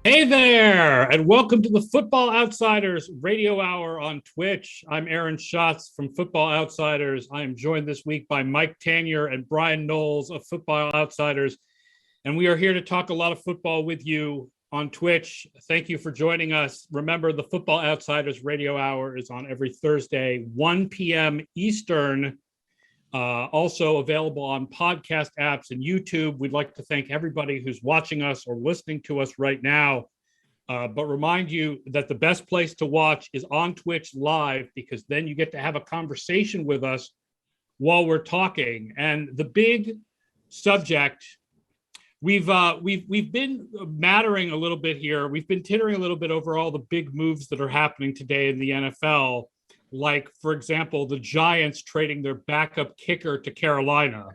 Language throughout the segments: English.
Hey there, and welcome to the Football Outsiders Radio Hour on Twitch. I'm Aaron Schatz from Football Outsiders. I am joined this week by Mike Tanier and Bryan Knowles of Football Outsiders, and we are here to talk a lot of football with you on Twitch. Thank you for joining us. Remember, the Football Outsiders Radio Hour is on every Thursday, 1 p.m. Eastern. Also available on podcast apps and YouTube. We'd like to thank everybody who's watching us or listening to us right now. But remind you that the best place to watch is on Twitch live, because then you get to have a conversation with us while we're talking. And the big subject, we've been mattering a little bit here. We've been tittering a little bit over all the big moves that are happening today in the NFL. Like, for example, the Giants trading their backup kicker to Carolina.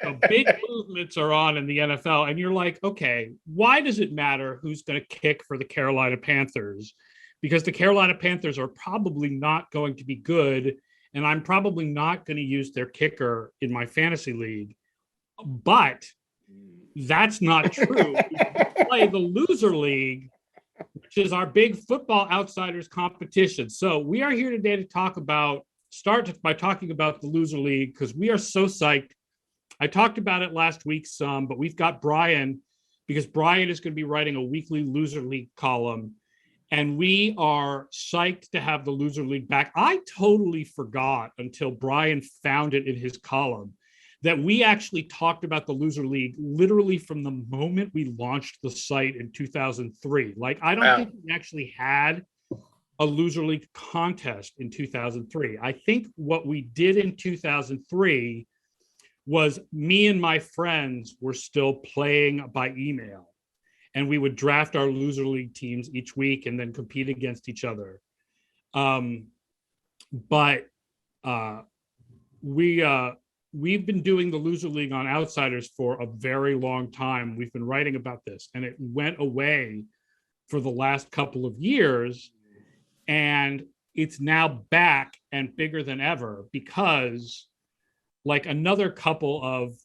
So big movements are on in the NFL, and you're like, okay, why does it matter who's going to kick for the Carolina Panthers? Because the Carolina Panthers are probably not going to be good, and I'm probably not going to use their kicker in my fantasy league. But that's not true. You play the loser league, which is our big Football Outsiders competition. So we are here today to start by talking about the loser league, because we are so psyched. I talked about it last week some, but we've got Bryan, because Bryan is going to be writing a weekly loser league column, and we are psyched to have the loser league back. I totally forgot until Bryan found it in his column that we actually talked about the loser league literally from the moment we launched the site in 2003. Like, I don't think we actually had a loser league contest in 2003. I think what we did in 2003 was me and my friends were still playing by email, and we would draft our loser league teams each week and then compete against each other. We've been doing the loser league on Outsiders for a very long time. We've been writing about this, and it went away for the last couple of years, and it's now back and bigger than ever, because like another couple of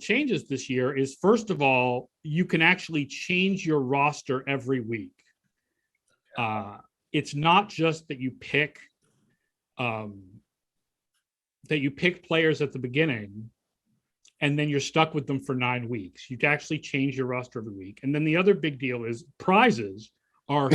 changes this year is, first of all, you can actually change your roster every week. It's not just that you pick players at the beginning and then you're stuck with them for 9 weeks. You can actually change your roster every week. And then the other big deal is prizes are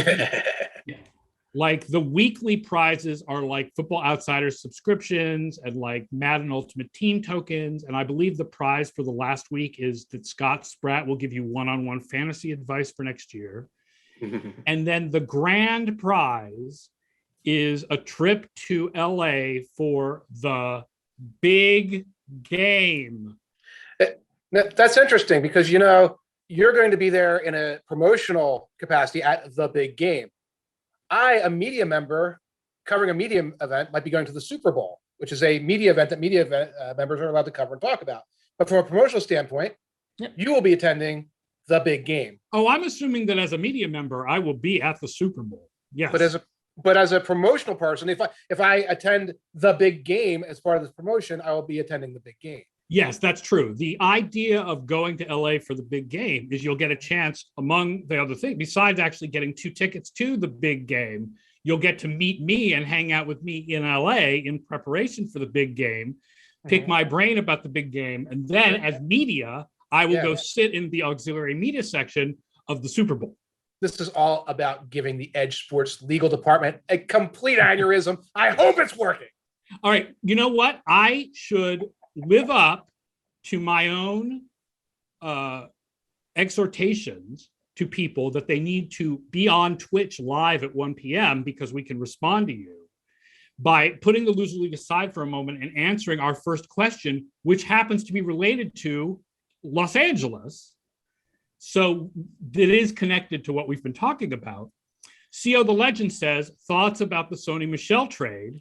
like the weekly prizes are like Football Outsiders subscriptions and like Madden Ultimate Team tokens. And I believe the prize for the last week is that Scott Spratt will give you one-on-one fantasy advice for next year. And then the grand prize is a trip to LA for the big game. That's interesting, because, you're going to be there in a promotional capacity at the big game. A media member covering a media event, might be going to the Super Bowl, which is a media event that members are allowed to cover and talk about. But from a promotional standpoint, you will be attending the big game. Oh, I'm assuming that as a media member, I will be at the Super Bowl. Yes. But as a promotional person, if I attend the big game as part of this promotion, I will be attending the big game. Yes, that's true. The idea of going to LA for the big game is you'll get a chance, among the other things, besides actually getting 2 tickets to the big game, you'll get to meet me and hang out with me in LA in preparation for the big game, pick my brain about the big game, and then as media, I will go sit in the auxiliary media section of the Super Bowl. This is all about giving the Edge Sports legal department a complete aneurysm. I hope it's working. All right. You know what? I should live up to my own exhortations to people that they need to be on Twitch live at 1 p.m. because we can respond to you by putting the loser league aside for a moment and answering our first question, which happens to be related to Los Angeles. So it is connected to what we've been talking about. CO the Legend says, thoughts about the Sony Michel trade.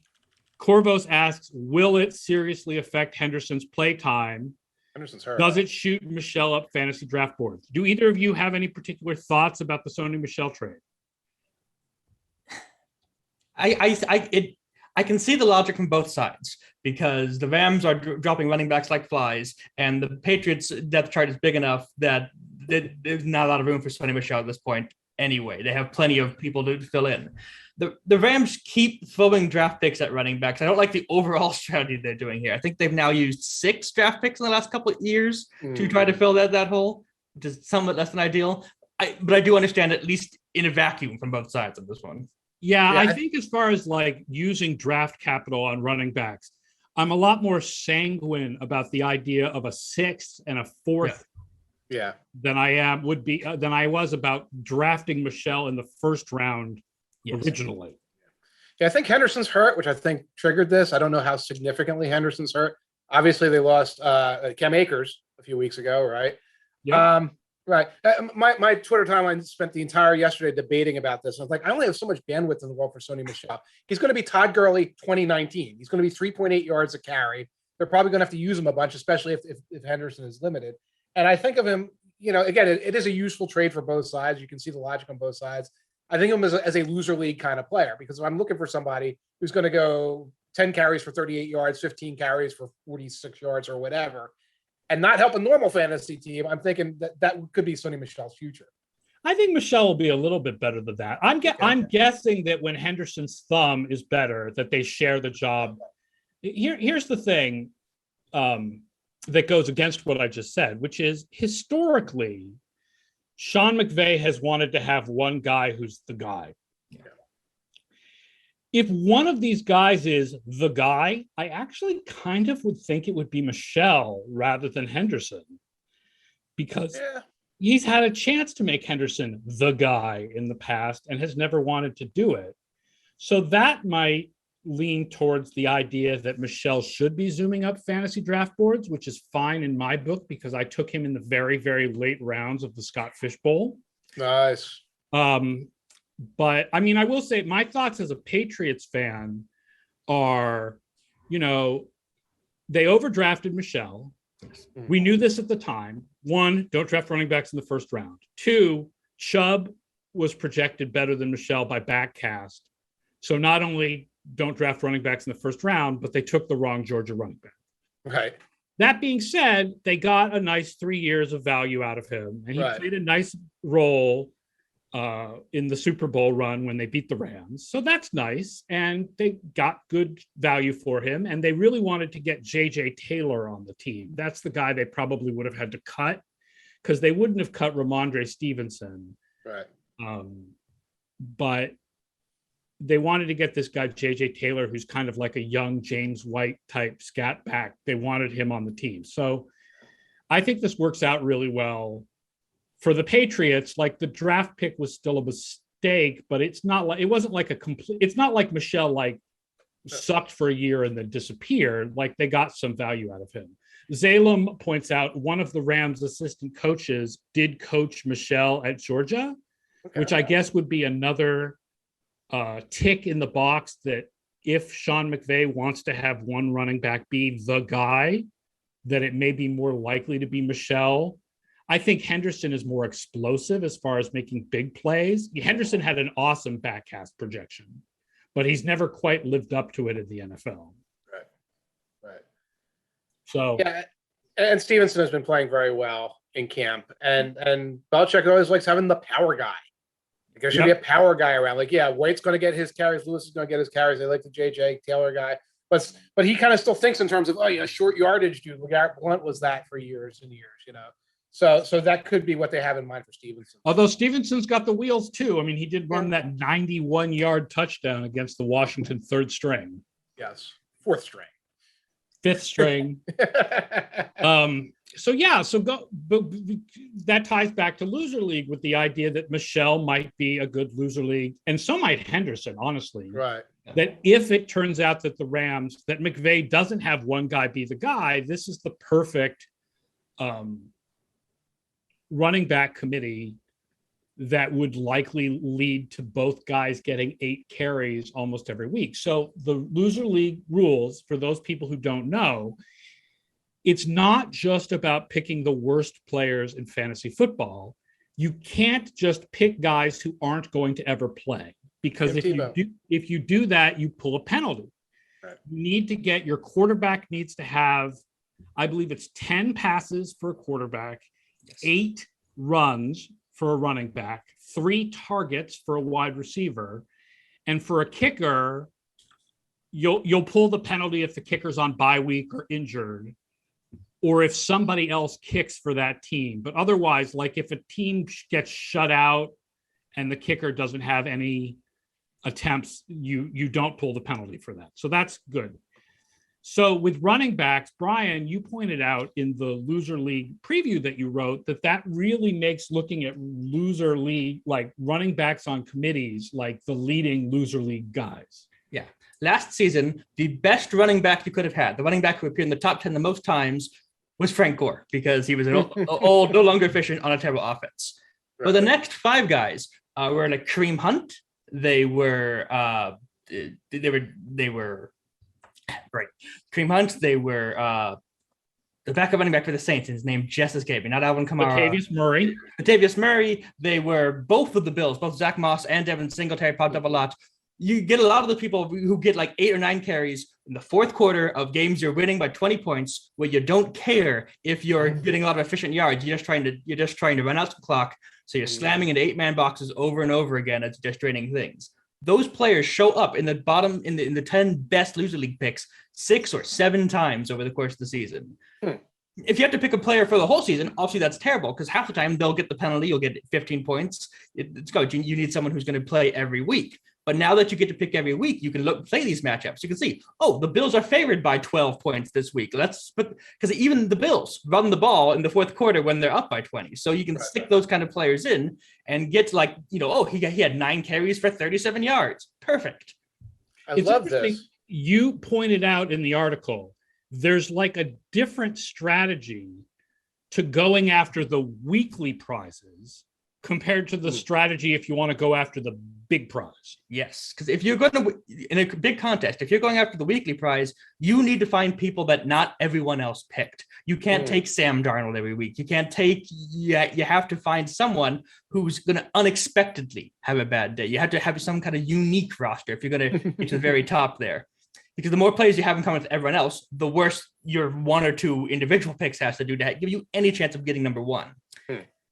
Corvos asks, will it seriously affect Henderson's play time? Henderson's hurt. Does it shoot Michel up fantasy draft boards? Do either of you have any particular thoughts about the Sony Michel trade? I can see the logic from both sides, because the Rams are dropping running backs like flies, and the Patriots' depth chart is big enough that there's not a lot of room for Sony Michel at this point anyway. They have plenty of people to fill in. The Rams keep throwing draft picks at running backs. I don't like the overall strategy they're doing here. I think they've now used 6 draft picks in the last couple of years to try to fill that hole, which is somewhat less than ideal. But I do understand, at least in a vacuum, from both sides of this one. Yeah, I think as far as like using draft capital on running backs, I'm a lot more sanguine about the idea of a 6th and a 4th than I was about drafting Michel in the first round originally. Yeah, I think Henderson's hurt, which I think triggered this. I don't know how significantly Henderson's hurt. Obviously, they lost Cam Akers a few weeks ago, right? Yeah. Right. My Twitter timeline spent the entire yesterday debating about this. I was like, I only have so much bandwidth in the world for Sony Michel. He's going to be Todd Gurley 2019. He's going to be 3.8 yards a carry. They're probably going to have to use him a bunch, especially if Henderson is limited. And I think of him, again, it is a useful trade for both sides. You can see the logic on both sides. I think of him as a loser league kind of player, because if I'm looking for somebody who's going to go 10 carries for 38 yards, 15 carries for 46 yards or whatever, and not help a normal fantasy team, I'm thinking that could be Sony Michel's future. I think Michel will be a little bit better than that. I'm guessing that when Henderson's thumb is better, that they share the job. Here's the thing that goes against what I just said, which is historically, Sean McVay has wanted to have one guy who's the guy. Yeah. If one of these guys is the guy, I actually kind of would think it would be Michel rather than Henderson, because he's had a chance to make Henderson the guy in the past and has never wanted to do it. So that might lean towards the idea that Michel should be zooming up fantasy draft boards, which is fine in my book because I took him in the very, very late rounds of the Scott Fish Bowl. Nice. But I mean, I will say my thoughts as a Patriots fan are, they overdrafted Michel. We knew this at the time. 1, don't draft running backs in the first round. 2, Chubb was projected better than Michel by Backcast. So not only don't draft running backs in the first round, but they took the wrong Georgia running back. Right. That being said, they got a nice 3 years of value out of him, and he played a nice role in the Super Bowl run when they beat the Rams. So that's nice, and they got good value for him, and they really wanted to get J.J. Taylor on the team. That's the guy they probably would have had to cut, because they wouldn't have cut Ramondre Stevenson. Right. But they wanted to get this guy, J.J. Taylor, who's kind of like a young James White type scat back. They wanted him on the team. So I think this works out really well for the Patriots. Like, the draft pick was still a mistake, but it's not like, it wasn't like a complete, it's not like Michel like sucked for a year and then disappeared. Like, they got some value out of him. Zalem points out one of the Rams assistant coaches did coach Michel at Georgia, which I guess would be another tick in the box that if Sean McVay wants to have one running back be the guy, that it may be more likely to be Michel. I think Henderson is more explosive as far as making big plays. Henderson had an awesome backcast projection, but he's never quite lived up to it in the NFL. Right. So and Stevenson has been playing very well in camp, and Belichick always likes having the power guy. There should be a power guy around. Like, White's going to get his carries. Lewis is going to get his carries. They like the J.J. Taylor guy. But he kind of still thinks in terms of, short yardage dude. LeGarrette Blount was that for years and years, So that could be what they have in mind for Stevenson. Although Stevenson's got the wheels too. I mean, he did run that 91-yard touchdown against the Washington third string. Yes. Fourth string. Fifth string. So that ties back to loser league with the idea that Michel might be a good loser league, and so might Henderson, honestly. Right. That if it turns out that that McVay doesn't have one guy be the guy, this is the perfect running back committee that would likely lead to both guys getting 8 carries almost every week. So the loser league rules, for those people who don't know, it's not just about picking the worst players in fantasy football. You can't just pick guys who aren't going to ever play, because if you do that, you pull a penalty. Right. You need to get, your quarterback needs to have, I believe it's 10 passes for a quarterback, 8 runs for a running back, 3 targets for a wide receiver, and for a kicker, you'll pull the penalty if the kicker's on bye week or injured, or if somebody else kicks for that team. But otherwise, like if a team gets shut out and the kicker doesn't have any attempts, you don't pull the penalty for that. So that's good. So with running backs, Bryan, you pointed out in the loser league preview that you wrote that really makes looking at loser league, like running backs on committees, like the leading loser league guys. Yeah. Last season, the best running back you could have had, the running back who appeared in the top 10 the most times, was Frank Gore, because he was an old, no longer efficient on a terrible offense. Right. But the next 5 guys were like Kareem Hunt. They were right. Kareem Hunt. They were the backup running back for the Saints. His name just escaped me. Not Alvin Kamara. Latavius Murray. They were both of the Bills. Both Zach Moss and Devin Singletary popped up a lot. You get a lot of the people who get like 8 or 9 carries in the fourth quarter of games you're winning by 20 points, where you don't care if you're getting a lot of efficient yards. You're just trying to run out the clock. So you're slamming into 8-man boxes over and over again. It's just draining things. Those players show up in the bottom in the 10 best loser league picks 6 or 7 times over the course of the season. If you have to pick a player for the whole season, obviously that's terrible, because half the time they'll get the penalty. You'll get 15 points. It's good. You need someone who's going to play every week. But now that you get to pick every week, you can play these matchups. You can see, the Bills are favored by 12 points this week. Because even the Bills run the ball in the fourth quarter when they're up by 20. So you can stick those kind of players in and get he had 9 carries for 37 yards. Perfect. I love this. You pointed out in the article, there's like a different strategy to going after the weekly prizes compared to the strategy if you want to go after the big prize. Yes, because if you're going to, in a big contest, if you're going after the weekly prize, you need to find people that not everyone else picked. You can't take Sam Darnold every week. You have to find someone who's going to unexpectedly have a bad day. You have to have some kind of unique roster if you're going to get to the very top there. Because the more players you have in common with everyone else, the worse your 1 or 2 individual picks has to do to give you any chance of getting number 1.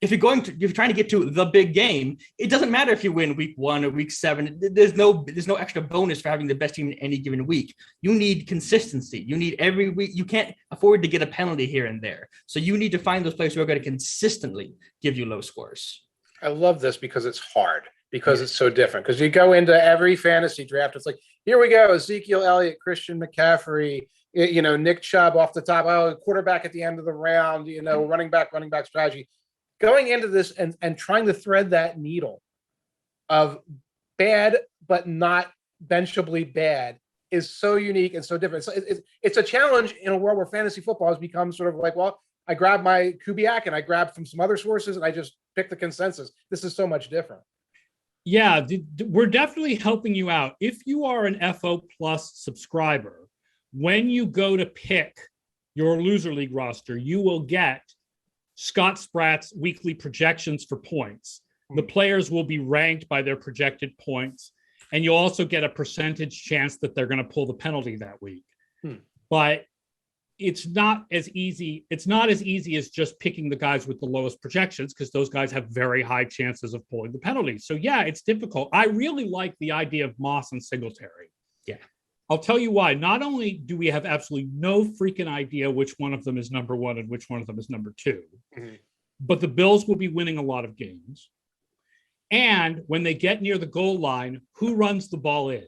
If you're trying to get to the big game, it doesn't matter if you win week 1 or week 7. There's no extra bonus for having the best team in any given week. You need consistency. You need every week. You can't afford to get a penalty here and there. So you need to find those players who are going to consistently give you low scores. I love this because it's hard, because it's so different. Because you go into every fantasy draft, it's like, here we go, Ezekiel Elliott, Christian McCaffrey, Nick Chubb off the top, quarterback at the end of the round, running back strategy. Going into this and trying to thread that needle of bad but not benchably bad is so unique and so different. So it's a challenge in a world where fantasy football has become sort of like, well, I grab my Kubiak and I grab from some other sources and I just pick the consensus. This is so much different. Yeah, we're definitely helping you out. If you are an FO Plus subscriber, when you go to pick your loser league roster, you will get Scott Spratt's weekly projections for points. The players will be ranked by their projected points, and you'll also get a percentage chance that they're going to pull the penalty that week. But it's not as easy. It's not as easy as just picking the guys with the lowest projections, because those guys have very high chances of pulling the penalty. So yeah, it's difficult. I really like the idea of Moss and Singletary. Yeah. I'll tell you why. Not only do we have absolutely no freaking idea which one of them is number 1 and which one of them is number 2, but the Bills will be winning a lot of games. And when they get near the goal line, who runs the ball in?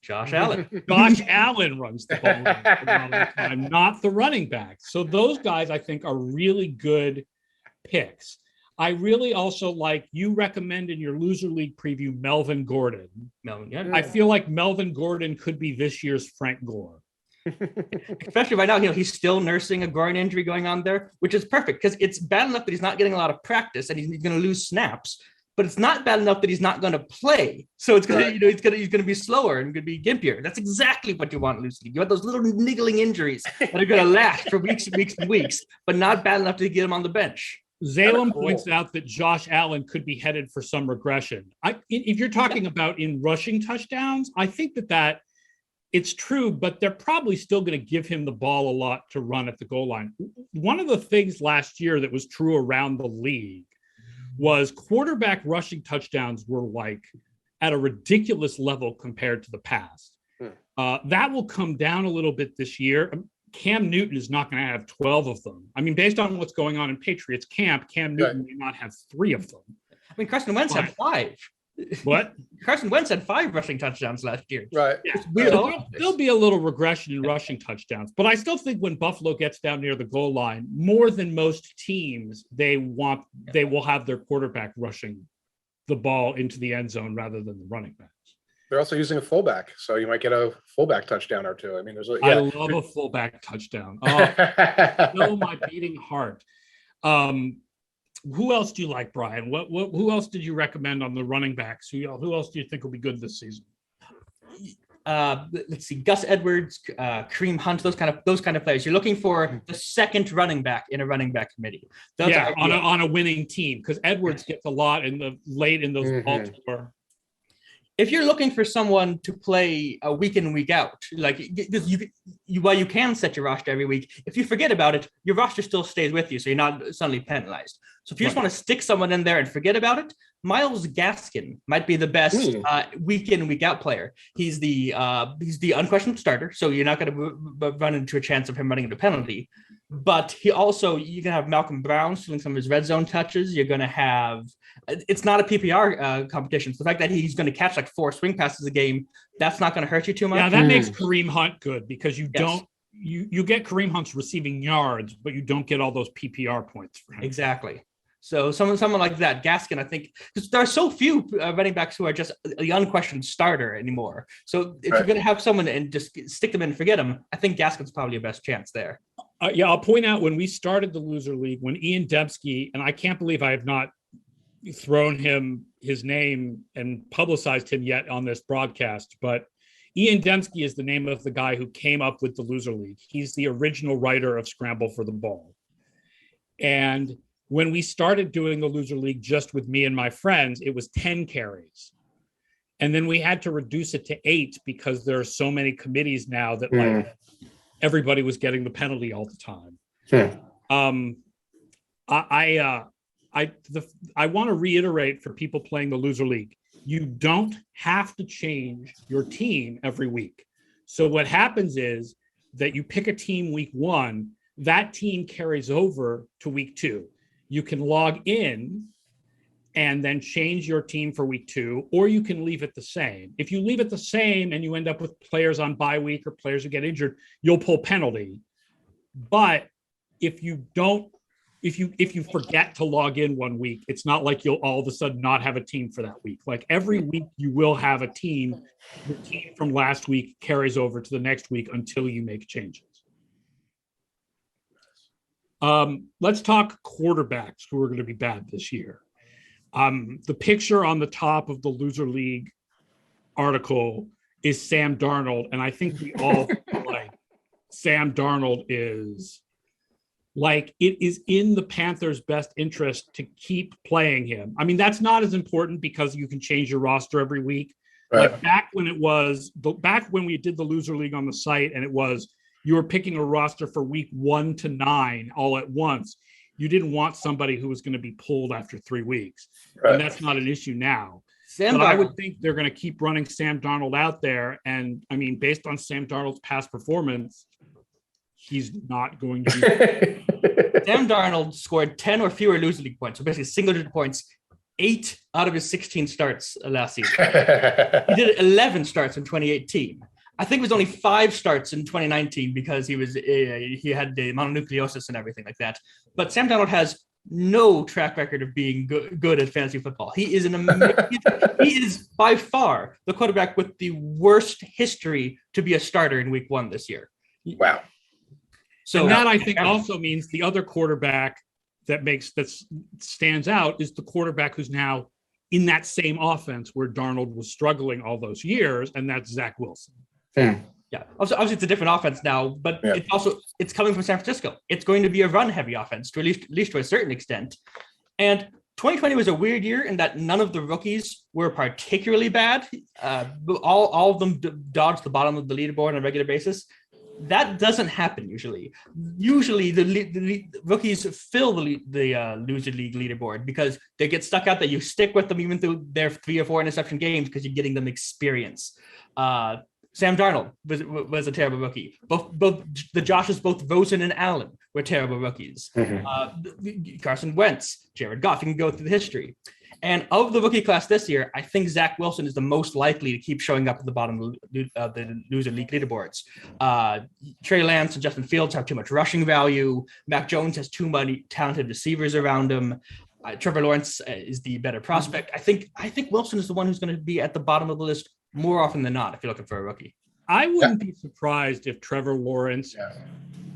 Josh Allen. Josh Allen runs the ball in a lot of the time, not the running back. So those guys, I think, are really good picks. I really also like, you recommend in your loser league preview, Melvin Gordon. I feel like Melvin Gordon could be this year's Frank Gore. Especially right now, he's still nursing a groin injury going on there, which is perfect because it's bad enough that he's not getting a lot of practice and he's going to lose snaps, but it's not bad enough that he's not going to play. So it's going to, he's going to be slower and going to be gimpier. That's exactly what you want in loser league. You want those little niggling injuries that are going to last for weeks and weeks and weeks, but not bad enough to get him on the bench. Zalem points out that Josh Allen could be headed for some regression. If you're talking about in rushing touchdowns, I think that It's true, but they're probably still going to give him the ball a lot to run at the goal line. One of the things last year that was true around the league was quarterback rushing touchdowns were like at a ridiculous level compared to the past. That will come down a little bit this year. Cam Newton is not going to have 12 of them. I mean, based on what's going on in Patriots camp, Cam Newton may not have 3 of them. I mean, Carson Wentz had 5. What? Carson Wentz had 5 rushing touchdowns last year. Right. Yeah. There'll be a little regression in rushing touchdowns, but I still think when Buffalo gets down near the goal line, more than most teams, they will have their quarterback rushing the ball into the end zone rather than the running backs. They're also using a fullback, so you might get a fullback touchdown or 2. I mean, I love a fullback touchdown. Oh, my beating heart. Who else do you like, Brian? Who else did you recommend on the running backs? Who else do you think will be good this season? Let's see, Gus Edwards, Kareem Hunt, those kind of players. You're looking for the second running back in a running back committee. On a winning team, because Edwards gets a lot late in those Baltimore. If you're looking for someone to play a week in, week out, like while you can set your roster every week, if you forget about it, your roster still stays with you, so you're not suddenly penalized. So if you just want to stick someone in there and forget about it, Myles Gaskin might be the best week in, week out player. He's the unquestioned starter, so you're not going to run into a chance of him running into penalty. But you're going to have Malcolm Brown stealing some of his red zone touches. You're going to have, it's not a PPR competition. So the fact that he's going to catch like 4 swing passes a game, that's not going to hurt you too much. Yeah, that makes Kareem Hunt good because you get Kareem Hunt's receiving yards, but you don't get all those PPR points for him. Exactly. So someone like that, Gaskin, I think, because there are so few running backs who are just the unquestioned starter anymore. So if you're going to have someone and just stick them in and forget them, I think Gaskin's probably your best chance there. I'll point out when we started the Loser League, when Ian Dembski, and I can't believe I have not thrown his name and publicized him yet on this broadcast, but Ian Dembski is the name of the guy who came up with the Loser League. He's the original writer of Scramble for the Ball. And when we started doing the Loser League just with me and my friends, it was 10 carries. And then we had to reduce it to 8 because there are so many committees now that like everybody was getting the penalty all the time. I want to reiterate for people playing the Loser League, you don't have to change your team every week. So what happens is that you pick a team week 1, that team carries over to week 2. You can log in and then change your team for week 2, or you can leave it the same. If you leave it the same and you end up with players on bye week or players who get injured, you'll pull penalty. But if you forget to log in one week, it's not like you'll all of a sudden not have a team for that week. Like every week you will have a team. The team from last week carries over to the next week until you make changes. Let's talk quarterbacks who are going to be bad this year. The picture on the top of the Loser League article is Sam Darnold, and I think we all feel like Sam Darnold is like it is in the Panthers' best interest to keep playing him. I mean, that's not as important because you can change your roster every week. Right. Like back when we did the Loser League on the site, and it was you were picking a roster for week 1 to 9 all at once. You didn't want somebody who was going to be pulled after 3 weeks. Right. And that's not an issue now. But I would think they're going to keep running Sam Darnold out there. And I mean, based on Sam Darnold's past performance, he's not going to be. Sam Darnold scored 10 or fewer Loser League points. So basically single-digit points, 8 out of his 16 starts last season. He did 11 starts in 2018. I think it was only 5 starts in 2019 because he had the mononucleosis and everything like that. But Sam Darnold has no track record of being good at fantasy football. He is he is by far the quarterback with the worst history to be a starter in week 1 this year. Wow. So and that I think also means the other quarterback that stands out is the quarterback who's now in that same offense where Darnold was struggling all those years, and that's Zach Wilson. Yeah, obviously it's a different offense now, but it's coming from San Francisco. It's going to be a run-heavy offense, to at least to a certain extent. And 2020 was a weird year in that none of the rookies were particularly bad. All of them dodged the bottom of the leaderboard on a regular basis. That doesn't happen usually. Usually, the rookies fill the loser league leaderboard because they get stuck out there. You stick with them even through their 3 or 4 interception games because you're getting them experience. Sam Darnold was a terrible rookie. Both the Joshes, both Rosen and Allen, were terrible rookies. Carson Wentz, Jared Goff, you can go through the history. And of the rookie class this year, I think Zach Wilson is the most likely to keep showing up at the bottom of the loser league leaderboards. Trey Lance and Justin Fields have too much rushing value. Mac Jones has too many talented receivers around him. Trevor Lawrence is the better prospect. I think Wilson is the one who's going to be at the bottom of the list more often than not if you're looking for a rookie. I wouldn't be surprised if Trevor Lawrence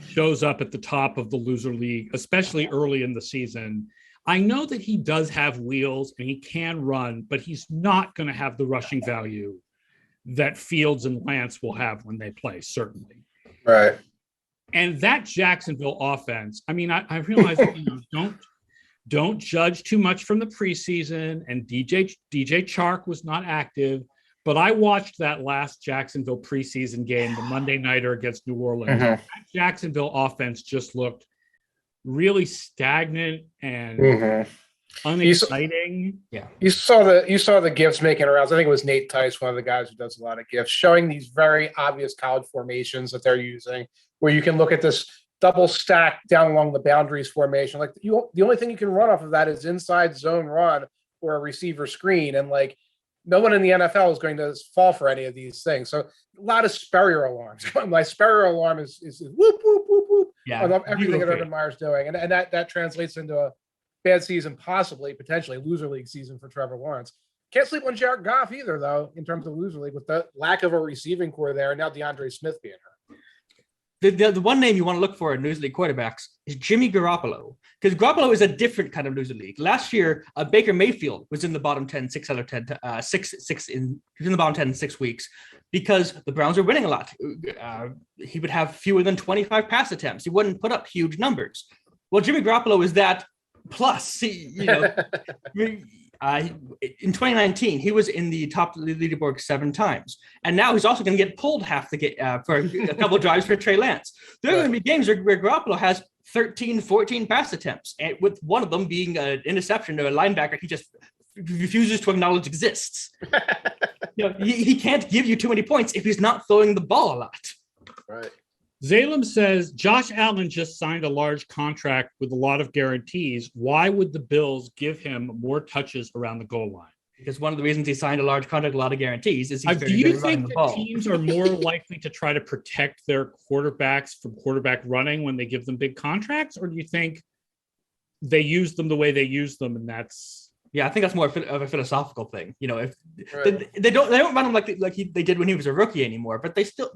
shows up at the top of the loser league, especially early in the season. I know that he does have wheels and he can run, but he's not going to have the rushing value that Fields and Lance will have when they play, certainly. Right. And that Jacksonville offense, I mean, I realize that, don't judge too much from the preseason, and DJ Chark was not active, but I watched that last Jacksonville preseason game, the Monday nighter against New Orleans. That Jacksonville offense just looked really stagnant and unexciting. You saw the gifs making rounds. I think it was Nate Tice, one of the guys who does a lot of gifs, showing these very obvious college formations that they're using, where you can look at this double stack down along the boundaries formation. Like the only thing you can run off of that is inside zone run or a receiver screen, and like no one in the NFL is going to fall for any of these things. So a lot of Spurrier alarms. My Spurrier alarm is whoop whoop whoop whoop. I love everything that Urban Meyer's doing, and that translates into a bad season, potentially loser league season for Trevor Lawrence. Can't sleep on Jared Goff either, though, in terms of loser league with the lack of a receiving core there, and now DeAndre Smith being hurt. The one name you want to look for in loser league quarterbacks is Jimmy Garoppolo, because Garoppolo is a different kind of loser league. Last year, Baker Mayfield was in the bottom 10, 6 out of 10, in the bottom 10 in 6 weeks because the Browns are winning a lot. He would have fewer than 25 pass attempts. He wouldn't put up huge numbers. Well, Jimmy Garoppolo is that plus. In 2019, he was in the top of the leaderboard 7 times. And now he's also going to get pulled half the game for a couple of drives for Trey Lance. There are going to be games where Garoppolo has 13, 14 pass attempts, and with one of them being an interception to a linebacker he just refuses to acknowledge exists. He can't give you too many points if he's not throwing the ball a lot. Right. Zalem says, Josh Allen just signed a large contract with a lot of guarantees. Why would the Bills give him more touches around the goal line? Because one of the reasons he signed a large contract, a lot of guarantees, is do you think that teams are more likely to try to protect their quarterbacks from quarterback running when they give them big contracts? Or do you think they use them the way they use them and that's... Yeah, I think that's more of a philosophical thing. If they don't run him like they did when he was a rookie anymore, but they still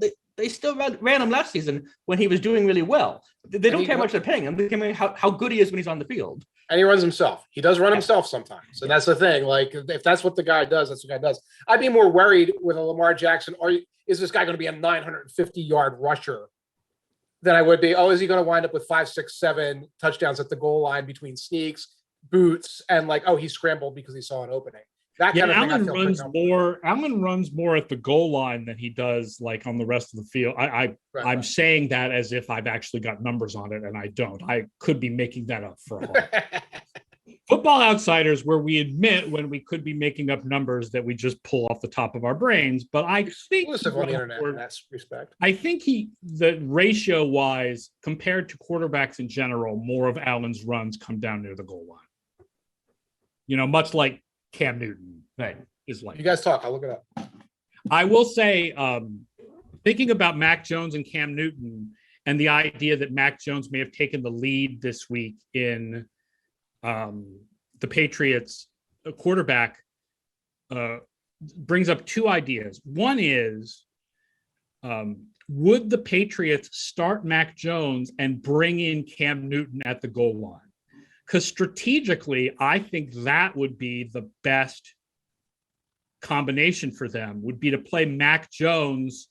ran him last season when he was doing really well. They don't care much they're paying him. They care how good he is when he's on the field. And he runs himself. He does run himself sometimes. So that's the thing. Like if that's what the guy does, that's what the guy does. I'd be more worried with a Lamar Jackson. Is this guy going to be a 950-yard rusher? Than I would be. Is he going to wind up with 5, 6, 7 touchdowns at the goal line between sneaks, boots, and he scrambled because he saw an opening. That kind of thing. Allen runs more at the goal line than he does on the rest of the field. I'm saying that as if I've actually got numbers on it, and I don't. I could be making that up for all. Football Outsiders, where we admit when we could be making up numbers that we just pull off the top of our brains. But I think on the internet in that respect. I think the ratio wise, compared to quarterbacks in general, more of Allen's runs come down near the goal line. Much like Cam Newton, is like. You guys talk. I'll look it up. I will say, thinking about Mac Jones and Cam Newton, and the idea that Mac Jones may have taken the lead this week in the Patriots quarterback, brings up 2 ideas. One is, would the Patriots start Mac Jones and bring in Cam Newton at the goal line? Because strategically, I think that would be the best combination for them, would be to play Mac Jones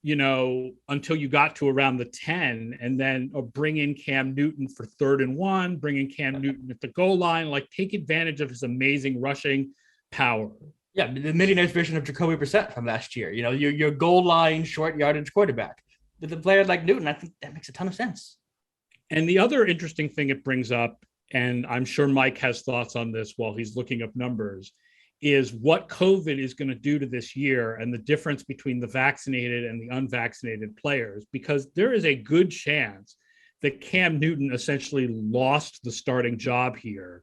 until you got to around the 10, and then bring in Cam Newton for 3rd and 1, bring in Cam Newton at the goal line, like take advantage of his amazing rushing power. Yeah, the millionaire's version of Jacoby Brissett from last year. Your goal line, short yardage quarterback. With a player like Newton, I think that makes a ton of sense. And the other interesting thing it brings up, and I'm sure Mike has thoughts on this while he's looking up numbers, is what COVID is going to do to this year and the difference between the vaccinated and the unvaccinated players, because there is a good chance that Cam Newton essentially lost the starting job here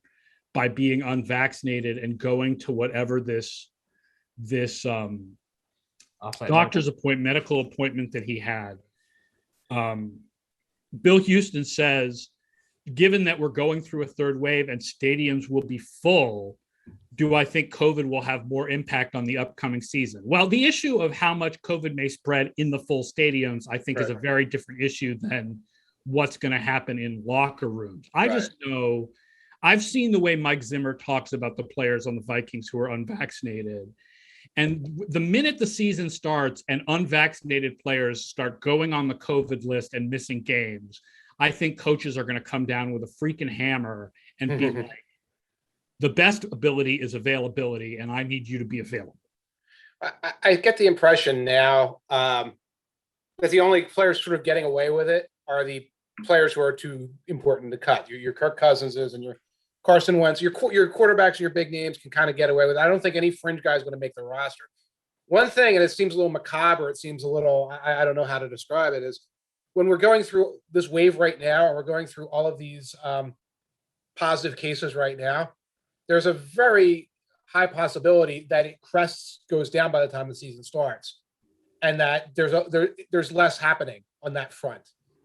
by being unvaccinated and going to whatever this doctor's appointment, medical appointment that he had. Bill Houston says, given that we're going through a third wave and stadiums will be full, do I think COVID will have more impact on the upcoming season? Well, the issue of how much COVID may spread in the full stadiums, I think, is a very different issue than what's going to happen in locker rooms. I just know, I've seen the way Mike Zimmer talks about the players on the Vikings who are unvaccinated. And the minute the season starts and unvaccinated players start going on the COVID list and missing games, I think coaches are going to come down with a freaking hammer and be like, the best ability is availability, and I need you to be available. I get the impression now that the only players sort of getting away with it are the players who are too important to cut. Your Kirk Cousinses and your Carson Wentz, your quarterbacks and your big names can kind of get away with it. I don't think any fringe guy is going to make the roster. One thing, and it seems a little macabre, it seems a little, I don't know how to describe it, is when we're going through this wave right now, and we're going through all of these positive cases right now, there's a very high possibility that it goes down by the time the season starts, and that there's less happening on that front.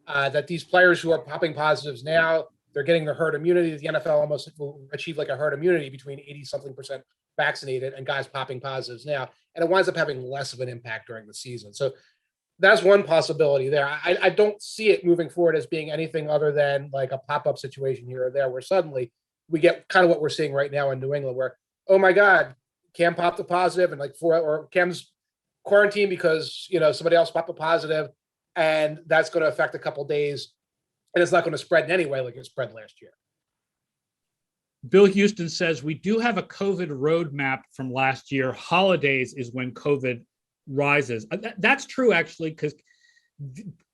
That these players who are popping positives now, they're getting the herd immunity. The NFL almost will achieve like a herd immunity between 80-something% vaccinated and guys popping positives now, and it winds up having less of an impact during the season. So that's one possibility there. I don't see it moving forward as being anything other than like a pop-up situation here or there, where suddenly we get kind of what we're seeing right now in New England, where, oh my God, Cam popped a positive, and or Cam's quarantined because somebody else popped a positive, and that's going to affect a couple days, and it's not going to spread in any way like it spread last year. Bill Houston says we do have a COVID roadmap from last year. Holidays is when COVID rises. That's true, actually, because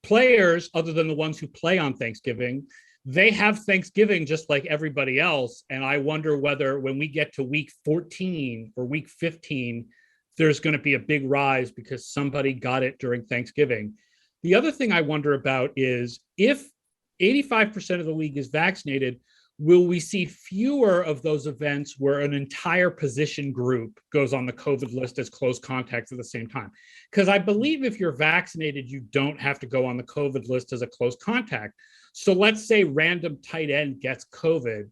players, other than the ones who play on Thanksgiving, they have Thanksgiving just like everybody else. And I wonder whether when we get to week 14 or week 15, there's going to be a big rise because somebody got it during Thanksgiving. The other thing I wonder about is if 85% of the league is vaccinated, will we see fewer of those events where an entire position group goes on the COVID list as close contacts at the same time? Because I believe if you're vaccinated, you don't have to go on the COVID list as a close contact. So let's say random tight end gets COVID.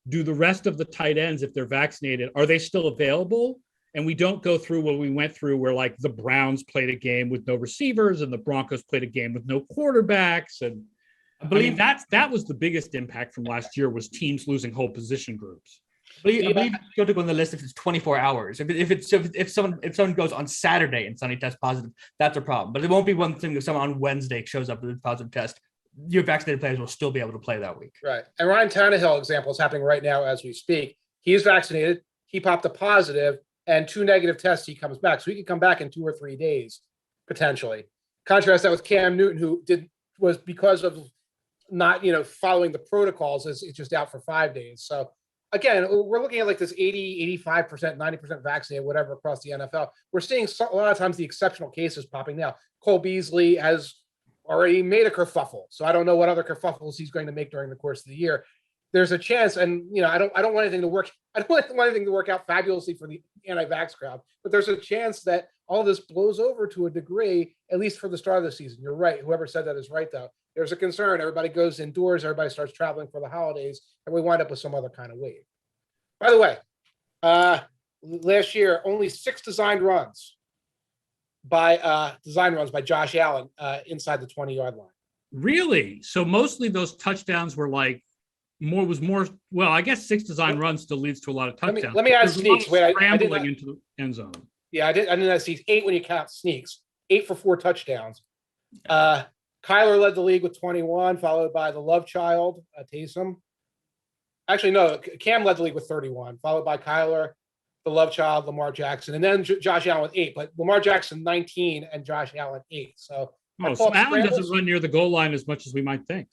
Do the rest of the tight ends, if they're vaccinated, are they still available? And we don't go through what we went through where like the Browns played a game with no receivers and the Broncos played a game with no quarterbacks. And I believe that was the biggest impact from last year, was teams losing whole position groups. I believe you have to go on the list if it's 24 hours. If someone goes on Saturday and suddenly tests positive, that's a problem. But it won't be one thing if someone on Wednesday shows up with a positive test. Your vaccinated players will still be able to play that week. Right. And Ryan Tannehill example is happening right now as we speak. He's vaccinated. He popped a positive, and 2 negative tests, he comes back. So he could come back in 2 or 3 days, potentially. Contrast that with Cam Newton, who was because of not, following the protocols, it's just out for 5 days. So again, we're looking at like this 80, 85%, 90% vaccinated, whatever, across the NFL. We're seeing a lot of times the exceptional cases popping now. Cole Beasley has already made a kerfuffle, so I don't know what other kerfuffles he's going to make during the course of the year. There's a chance, and I don't want anything to work. I don't want anything to work out fabulously for the anti-vax crowd, but there's a chance that all this blows over to a degree, at least for the start of the season. You're right. Whoever said that is right, though. There's a concern. Everybody goes indoors. Everybody starts traveling for the holidays, and we wind up with some other kind of wave. By the way, last year, only 6 design runs by Josh Allen inside the 20-yard line. Really? So mostly those touchdowns were like well, I guess 6 design runs still leads to a lot of touchdowns. Let me add sneaks. Scrambling into the end zone. Yeah, I didn't add sneaks. 8 when you count sneaks. 8 for 4 touchdowns. Kyler led the league with 21, followed by the love child, Taysom. Actually, no, Cam led the league with 31, followed by Kyler, the love child, Lamar Jackson, and then Josh Allen with 8. But Lamar Jackson 19 and Josh Allen 8. So Allen doesn't run near the goal line as much as we might think.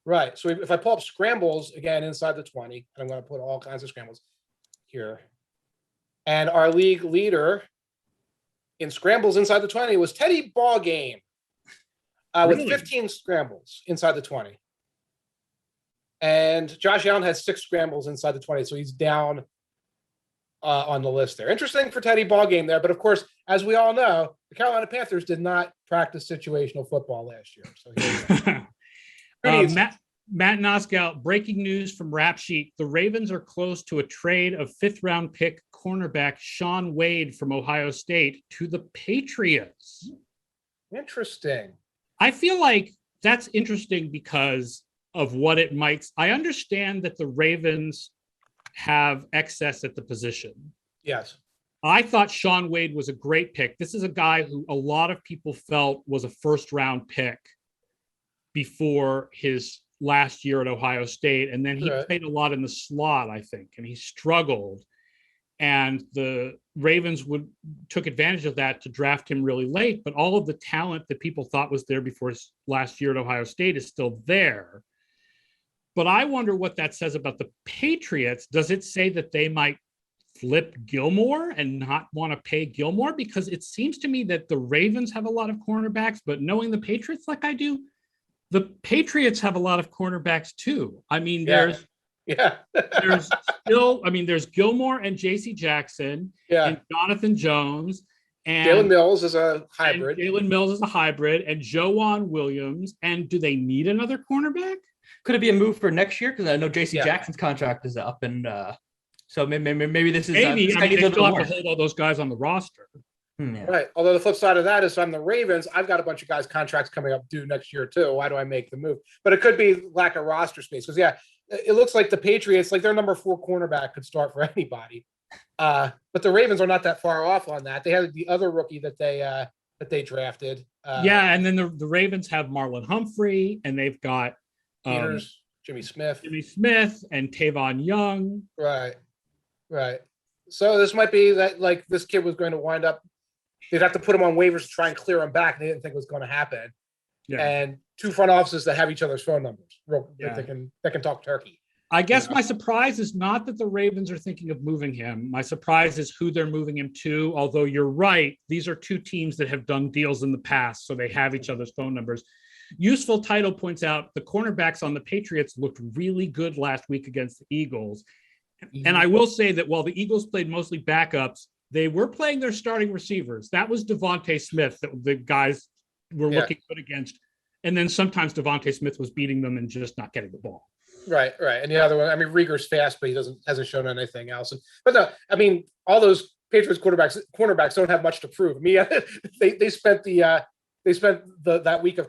Right. So if I pull up scrambles again inside the 20, and I'm going to put all kinds of scrambles here, and our league leader in scrambles inside the 20 was Teddy Ballgame with 15 scrambles inside the 20. And Josh Allen has 6 scrambles inside the 20, so he's down on the list there. Interesting for Teddy Ballgame there, but of course, as we all know, the Carolina Panthers did not practice situational football last year. So here we go. Matt Noskow, breaking news from Rap Sheet. The Ravens are close to a trade of 5th-round pick cornerback Shaun Wade from Ohio State to the Patriots. Interesting. I feel like that's interesting because of what it might. I understand that the Ravens have excess at the position. Yes. I thought Shaun Wade was a great pick. This is a guy who a lot of people felt was a 1st-round pick before his last year at Ohio State. And then he played a lot in the slot, I think, and he struggled. And the Ravens took advantage of that to draft him really late. But all of the talent that people thought was there before his last year at Ohio State is still there. But I wonder what that says about the Patriots. Does it say that they might flip Gilmore and not want to pay Gilmore? Because it seems to me that the Ravens have a lot of cornerbacks, but knowing the Patriots like I do, the Patriots have a lot of cornerbacks too. I mean, there's Gilmore and J.C. Jackson and Jonathan Jones and Jalen Mills is a hybrid. And Joanne Williams. And do they need another cornerback? Could it be a move for next year? Because I know J.C. Jackson's contract is up, and so maybe this is they still have to hold all those guys on the roster. Right. Although the flip side of that is, I'm the Ravens. I've got a bunch of guys' contracts coming up due next year too. Why do I make the move? But it could be lack of roster space because it looks like the Patriots, like their number 4 cornerback, could start for anybody. But the Ravens are not that far off on that. They had the other rookie that they drafted. And then the Ravens have Marlon Humphrey, and they've got Peters, Jimmy Smith, and Tavon Young. Right. So this might be that like this kid was going to wind up. They'd have to put him on waivers to try and clear him back. They didn't think it was going to happen. Yeah. And 2 front offices that have each other's phone numbers. That can talk turkey. I guess my surprise is not that the Ravens are thinking of moving him. My surprise is who they're moving him to. Although you're right, these are 2 teams that have done deals in the past, so they have each other's phone numbers. Useful Title points out the cornerbacks on the Patriots looked really good last week against the Eagles. And I will say that while the Eagles played mostly backups, they were playing their starting receivers. That was Devontae Smith that the guys were looking good against. And then sometimes Devontae Smith was beating them and just not getting the ball. Right. And the other one, I mean, Rieger's fast, but he hasn't shown anything else. But no, I mean, all those Patriots cornerbacks don't have much to prove. I mean, they spent that week of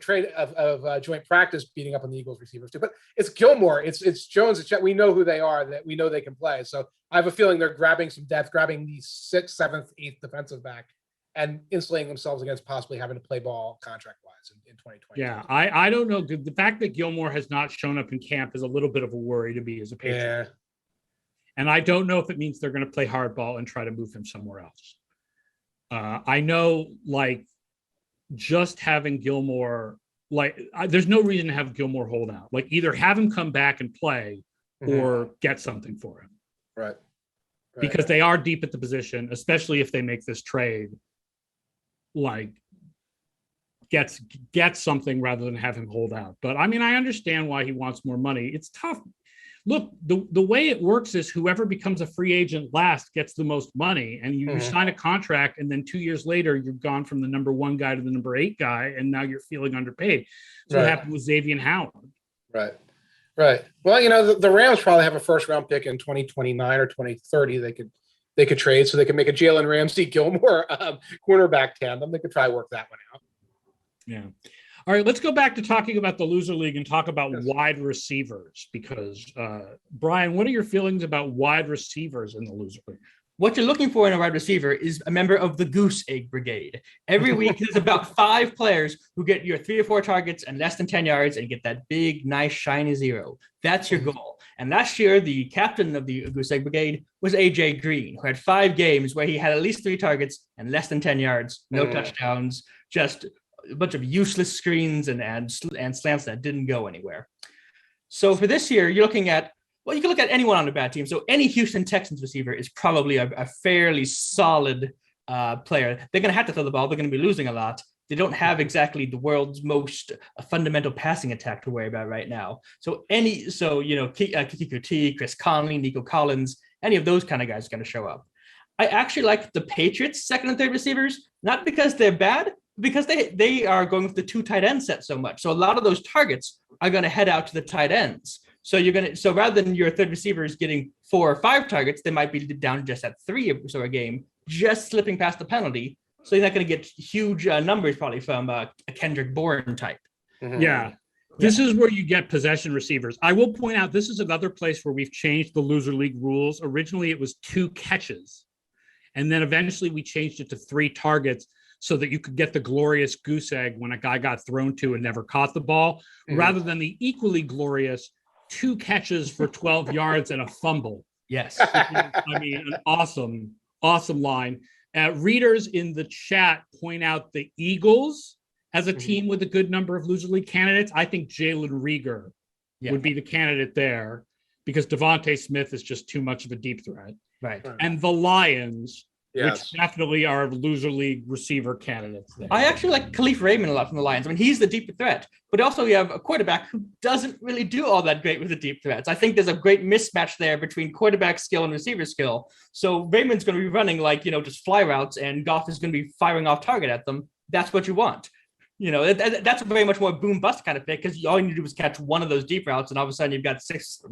joint practice beating up on the Eagles receivers too. But it's Gilmore, it's Jones, we know who they are, that we know they can play. So I have a feeling they're grabbing some depth, grabbing the 6th, 7th, 8th defensive back, and insulating themselves against possibly having to play ball contract-wise in 2020. Yeah, I don't know. The fact that Gilmore has not shown up in camp is a little bit of a worry to me as a Patriot. Yeah. And I don't know if it means they're going to play hardball and try to move him somewhere else. I know, like, just having Gilmore, there's no reason to have Gilmore hold out. Like, either have him come back and play or get something for him. Right. Because they are deep at the position, especially if they make this trade. Like, get something rather than have him hold out. But I mean, I understand why he wants more money. It's tough. Look, the way it works is whoever becomes a free agent last gets the most money, and you sign a contract, and then 2 years later, you're gone from the number 1 guy to the number 8 guy, and now you're feeling underpaid. So what happened with Xavier Howard. Right. Well, the Rams probably have a 1st-round pick in 2029 or 2030. They could trade, so they could make a Jalen Ramsey Gilmore cornerback tandem. They could try to work that one out. Yeah. All right, let's go back to talking about the loser league and talk about wide receivers, because Brian, what are your feelings about wide receivers in the loser league? What you're looking for in a wide receiver is a member of the Goose Egg Brigade. Every week, there's about 5 players who get your 3 or 4 targets and less than 10 yards and get that big, nice, shiny 0. That's your goal. And last year, the captain of the Goose Egg Brigade was A.J. Green, who had 5 games where he had at least 3 targets and less than 10 yards, no touchdowns, just a bunch of useless screens and slants that didn't go anywhere. So for this year, you're looking at, well, you can look at anyone on a bad team. So any Houston Texans receiver is probably a fairly solid player. They're going to have to throw the ball. They're going to be losing a lot. They don't have exactly the world's most fundamental passing attack to worry about right now. Kiki Kuti, Chris Conley, Nico Collins, any of those kind of guys are going to show up. I actually like the Patriots' second and third receivers, not because they're bad, because they are going with the 2 tight end set so much. So a lot of those targets are going to head out to the tight ends. So rather than your third receivers getting 4 or 5 targets, they might be down just at 3 or so a game, just slipping past the penalty. So you're not going to get huge numbers probably from a Kendrick Bourne type. Mm-hmm. Yeah. This is where you get possession receivers. I will point out, this is another place where we've changed the loser league rules. Originally, it was 2 catches. And then eventually we changed it to 3 targets so that you could get the glorious goose egg when a guy got thrown to and never caught the ball, rather than the equally glorious 2 catches for 12 yards and a fumble. Yes. An awesome line. Readers in the chat point out the Eagles as a team with a good number of loser league candidates. I think Jalen Reagor would be the candidate there because Devontae Smith is just too much of a deep threat. Right. And the Lions, which definitely are loser league receiver candidates there. I actually like Khalif Raymond a lot from the Lions. I mean, he's the deep threat, but also you have a quarterback who doesn't really do all that great with the deep threats. I think there's a great mismatch there between quarterback skill and receiver skill. So Raymond's going to be running just fly routes, and Goff is going to be firing off target at them. That's what you want. That's a very much more boom bust kind of pick, because all you need to do is catch one of those deep routes, and all of a sudden you've got 6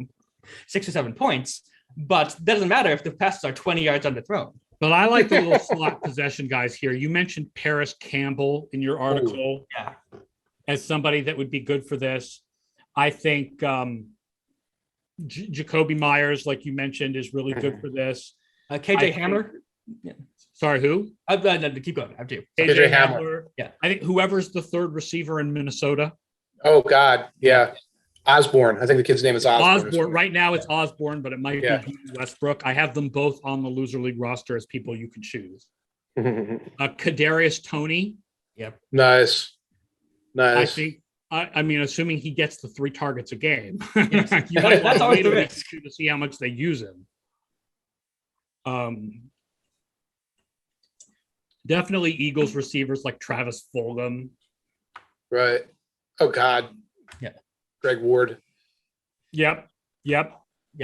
or 7 points. But that doesn't matter if the passes are 20 yards underthrown. But I like the little slot possession guys here. You mentioned Paris Campbell in your article as somebody that would be good for this. I think Jacoby Myers, like you mentioned, is really good for this. KJ Hamler. Sorry, who? Keep going. I have to. KJ Hamler. Yeah. I think whoever's the third receiver in Minnesota. Oh, God. Yeah. Osborne. I think the kid's name is Osborne. Right now it's Osborne, but it might be Westbrook. I have them both on the loser league roster as people you can choose. Kadarius Toney. Yep. Nice. I think. Assuming he gets the 3 targets a game, yes. That's always the risk to see how much they use him. Definitely Eagles receivers like Travis Fulgham. Right. Oh God. Yeah. Greg Ward. Yep. Yeah.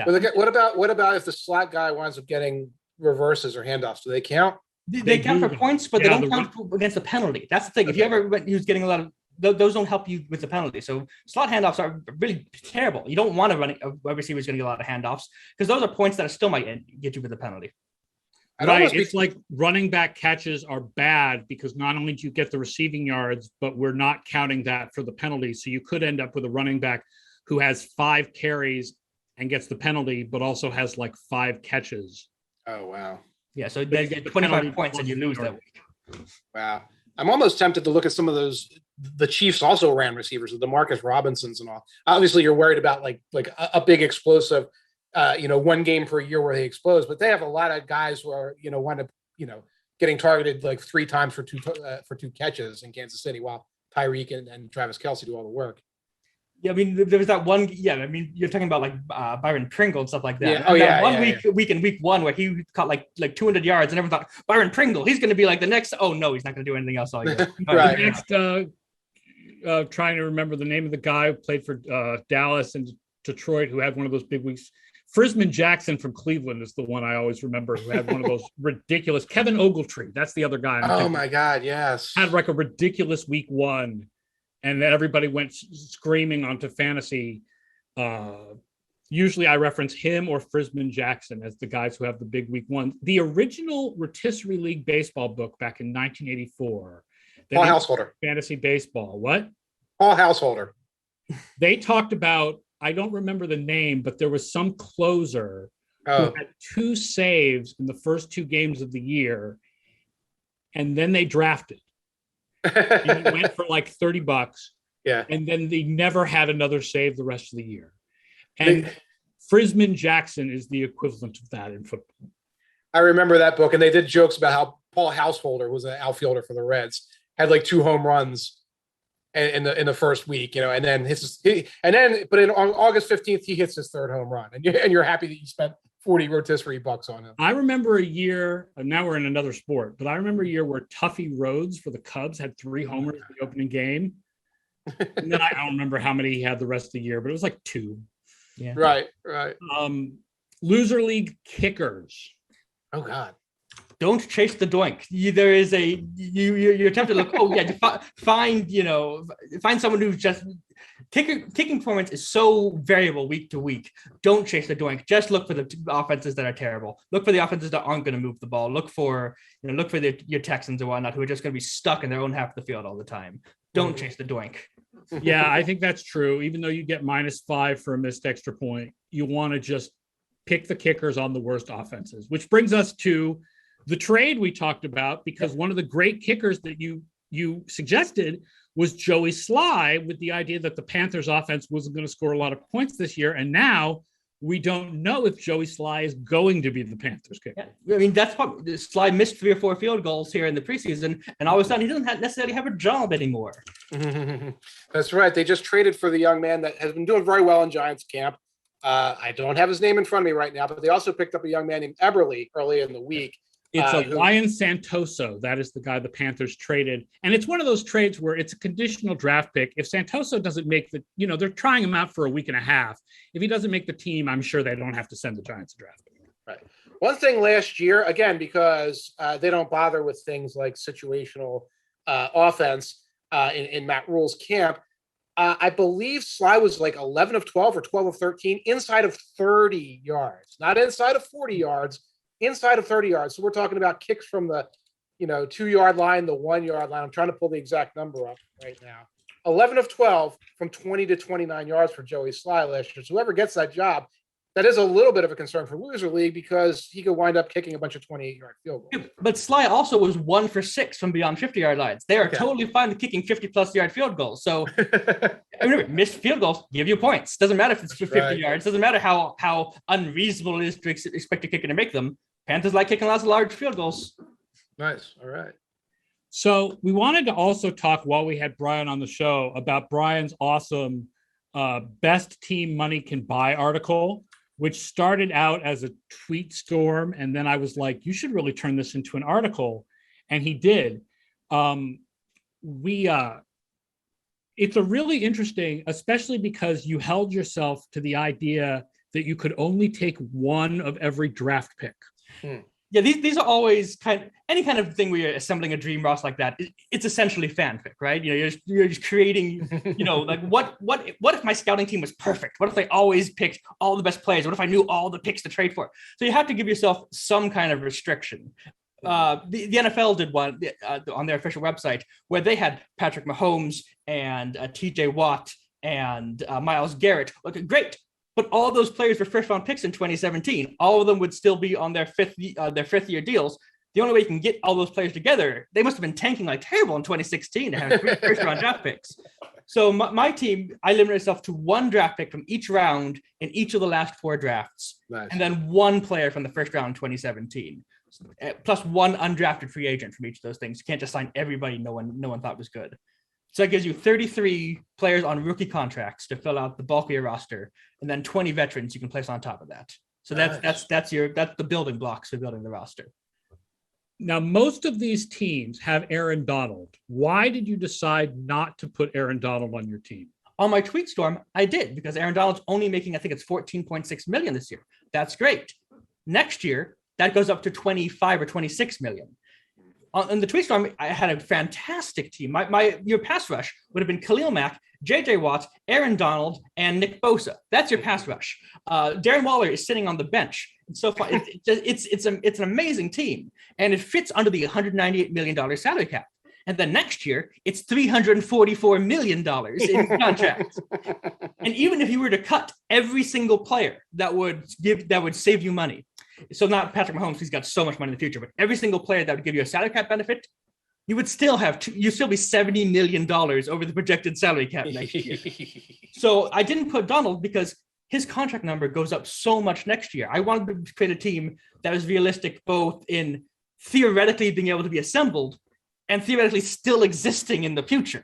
What about if the slot guy winds up getting reverses or handoffs? Do they count? They count for points, but they don't count against the penalty. That's the thing. If you ever who's getting a lot of those, don't help you with the penalty. So slot handoffs are really terrible. You don't want a receiver who's going to get a lot of handoffs, because those are points that still might get you with the penalty. Right. It's like running back catches are bad because not only do you get the receiving yards, but we're not counting that for the penalty. So you could end up with a running back who has 5 carries and gets the penalty, but also has like 5 catches. Oh, wow. Yeah. So they get 25 points and you lose that week. Wow. I'm almost tempted to look at some of those. The Chiefs also ran receivers, the Demarcus Robinsons and all. Obviously, you're worried about like a big explosive, 1 game per year where they explode, but they have a lot of guys who are, wind up, getting targeted like 3 times for 2 catches in Kansas City, while Tyreek and Travis Kelce do all the work. Yeah, I mean, there was that one. Yeah, I mean, you're talking about like Byron Pringle and stuff like that. Yeah. Oh, yeah. One week in week 1 where he caught like 200 yards, and everyone thought Byron Pringle, he's going to be like the next. Oh no, he's not going to do anything else all year. Right. Next, trying to remember the name of the guy who played for Dallas and Detroit, who had one of those big weeks. Frisman Jackson from Cleveland is the one I always remember, who had one of those ridiculous. Kevin Ogletree, that's the other guy. Oh my God, yes. Had like a ridiculous week 1, and then everybody went screaming onto fantasy. Usually I reference him or Frisman Jackson as the guys who have the big week 1. The original Rotisserie League baseball book back in 1984. Paul Householder. Fantasy baseball. What? Paul Householder. They talked about, I don't remember the name, but there was some closer who had 2 saves in the first 2 games of the year, and then they drafted. And he went for like $30. Yeah. And then they never had another save the rest of the year. And Frisman Jackson is the equivalent of that in football. I remember that book, and they did jokes about how Paul Householder was an outfielder for the Reds, had like 2 home runs in the first week, you know, and then on August 15th he hits his 3rd home run, and you're happy that you spent 40 rotisserie bucks on him. I remember a year, and now we're in another sport, but I remember a year where Tuffy Rhodes for the Cubs had 3 homers in the opening game. And then I don't remember how many he had the rest of the year, but it was like 2. Yeah. Right. Loser league kickers. Oh God. Don't chase the doink. There is you're tempted to look. Oh yeah, find someone who's just kicking performance is so variable week to week. Don't chase the doink. Just look for the offenses that are terrible. Look for the offenses that aren't going to move the ball. Look for your Texans and whatnot who are just going to be stuck in their own half of the field all the time. Don't chase the doink. Yeah, I think that's true. Even though you get -5 for a missed extra point, you want to just pick the kickers on the worst offenses, which brings us to the trade we talked about, because one of the great kickers that you suggested was Joey Sly, with the idea that the Panthers offense wasn't going to score a lot of points this year. And now we don't know if Joey Sly is going to be the Panthers kicker. Yeah. I mean, that's what Sly missed 3 or 4 field goals here in the preseason, and all of a sudden he doesn't necessarily have a job anymore. That's right. They just traded for the young man that has been doing very well in Giants camp. I don't have his name in front of me right now, but they also picked up a young man named Eberle early in the week. It's Lion Santoso. That is the guy the Panthers traded. And it's one of those trades where it's a conditional draft pick. If Santoso doesn't make they're trying him out for a week and a half. If he doesn't make the team, I'm sure they don't have to send the Giants a draft pick. Right. One thing last year, again, because they don't bother with things like situational offense in Matt Rule's camp, I believe Sly was like 11 of 12 or 12 of 13 inside of 30 yards, not inside of 40 yards. Inside of 30 yards. So we're talking about kicks from the, 2-yard line, the 1-yard line. I'm trying to pull the exact number up right now. 11 of 12 from 20 to 29 yards for Joey Sly last year. So whoever gets that job, that is a little bit of a concern for Loser League, because he could wind up kicking a bunch of 28-yard field goals. But Sly also was 1 for 6 from beyond 50-yard lines. They are totally fine with kicking 50-plus yard field goals. So remember, missed field goals give you points. Doesn't matter if it's for 50 yards. Doesn't matter how unreasonable it is to expect a kicker to make them. Panthers like kicking lots of large field goals. Nice. All right. So we wanted to also talk, while we had Bryan on the show, about Bryan's awesome best team money can buy article, which started out as a tweet storm. And then I was like, you should really turn this into an article. And he did. It's a really interesting, especially because you held yourself to the idea that you could only take one of every draft pick. Yeah, these are always any kind of thing where you're assembling a dream roster like that. It's essentially fanfic, right? You're just creating, like what if my scouting team was perfect? What if they always picked all the best players? What if I knew all the picks to trade for? So you have to give yourself some kind of restriction. The NFL did one on their official website where they had Patrick Mahomes and TJ Watt and Myles Garrett. Okay, great. But all those players were first-round picks in 2017. All of them would still be on their fifth-year deals. The only way you can get all those players together, they must have been tanking like terrible in 2016 to have 3 first-round draft picks. So my team, I limited myself to 1 draft pick from each round in each of the last 4 drafts, and then 1 player from the first round in 2017, plus 1 undrafted free agent from each of those things. You can't just sign everybody no one thought was good. So that gives you 33 players on rookie contracts to fill out the bulk of your roster, and then 20 veterans you can place on top of that. So that's the building blocks for building the roster. Now, most of these teams have Aaron Donald. Why did you decide not to put Aaron Donald on your team? On my tweet storm, I did, because Aaron Donald's only making, I think it's $14.6 million this year. That's great. Next year, that goes up to 25 or 26 million. On the tweet storm, I had a fantastic team. Your pass rush would have been Khalil Mack, J.J. Watt, Aaron Donald, and Nick Bosa. That's your pass rush. Darren Waller is sitting on the bench. It's so fun. It's an amazing team, and it fits under the $198 million salary cap. And then next year, it's $344 million in contracts. And even if you were to cut every single player that would save you money. So not Patrick Mahomes, he's got so much money in the future, but every single player that would give you a salary cap benefit, you would still have you'd still be $70 million over the projected salary cap next year. So I didn't put Donald because his contract number goes up so much next year. I wanted to create a team that was realistic both in theoretically being able to be assembled and theoretically still existing in the future.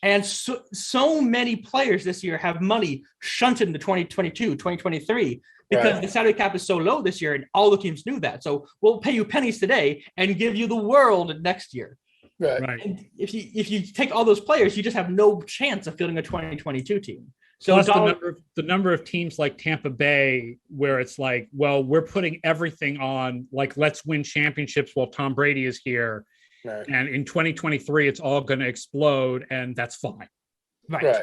And so many players this year have money shunted into 2022, 2023, because the salary cap is so low this year, and all the teams knew that. So we'll pay you pennies today and give you the world next year. Right. And if you take all those players, you just have no chance of fielding a 2022 team. So plus the number of teams like Tampa Bay, where it's like, well, we're putting everything on, like, let's win championships while Tom Brady is here. Right. And in 2023, it's all going to explode, and that's fine. Right.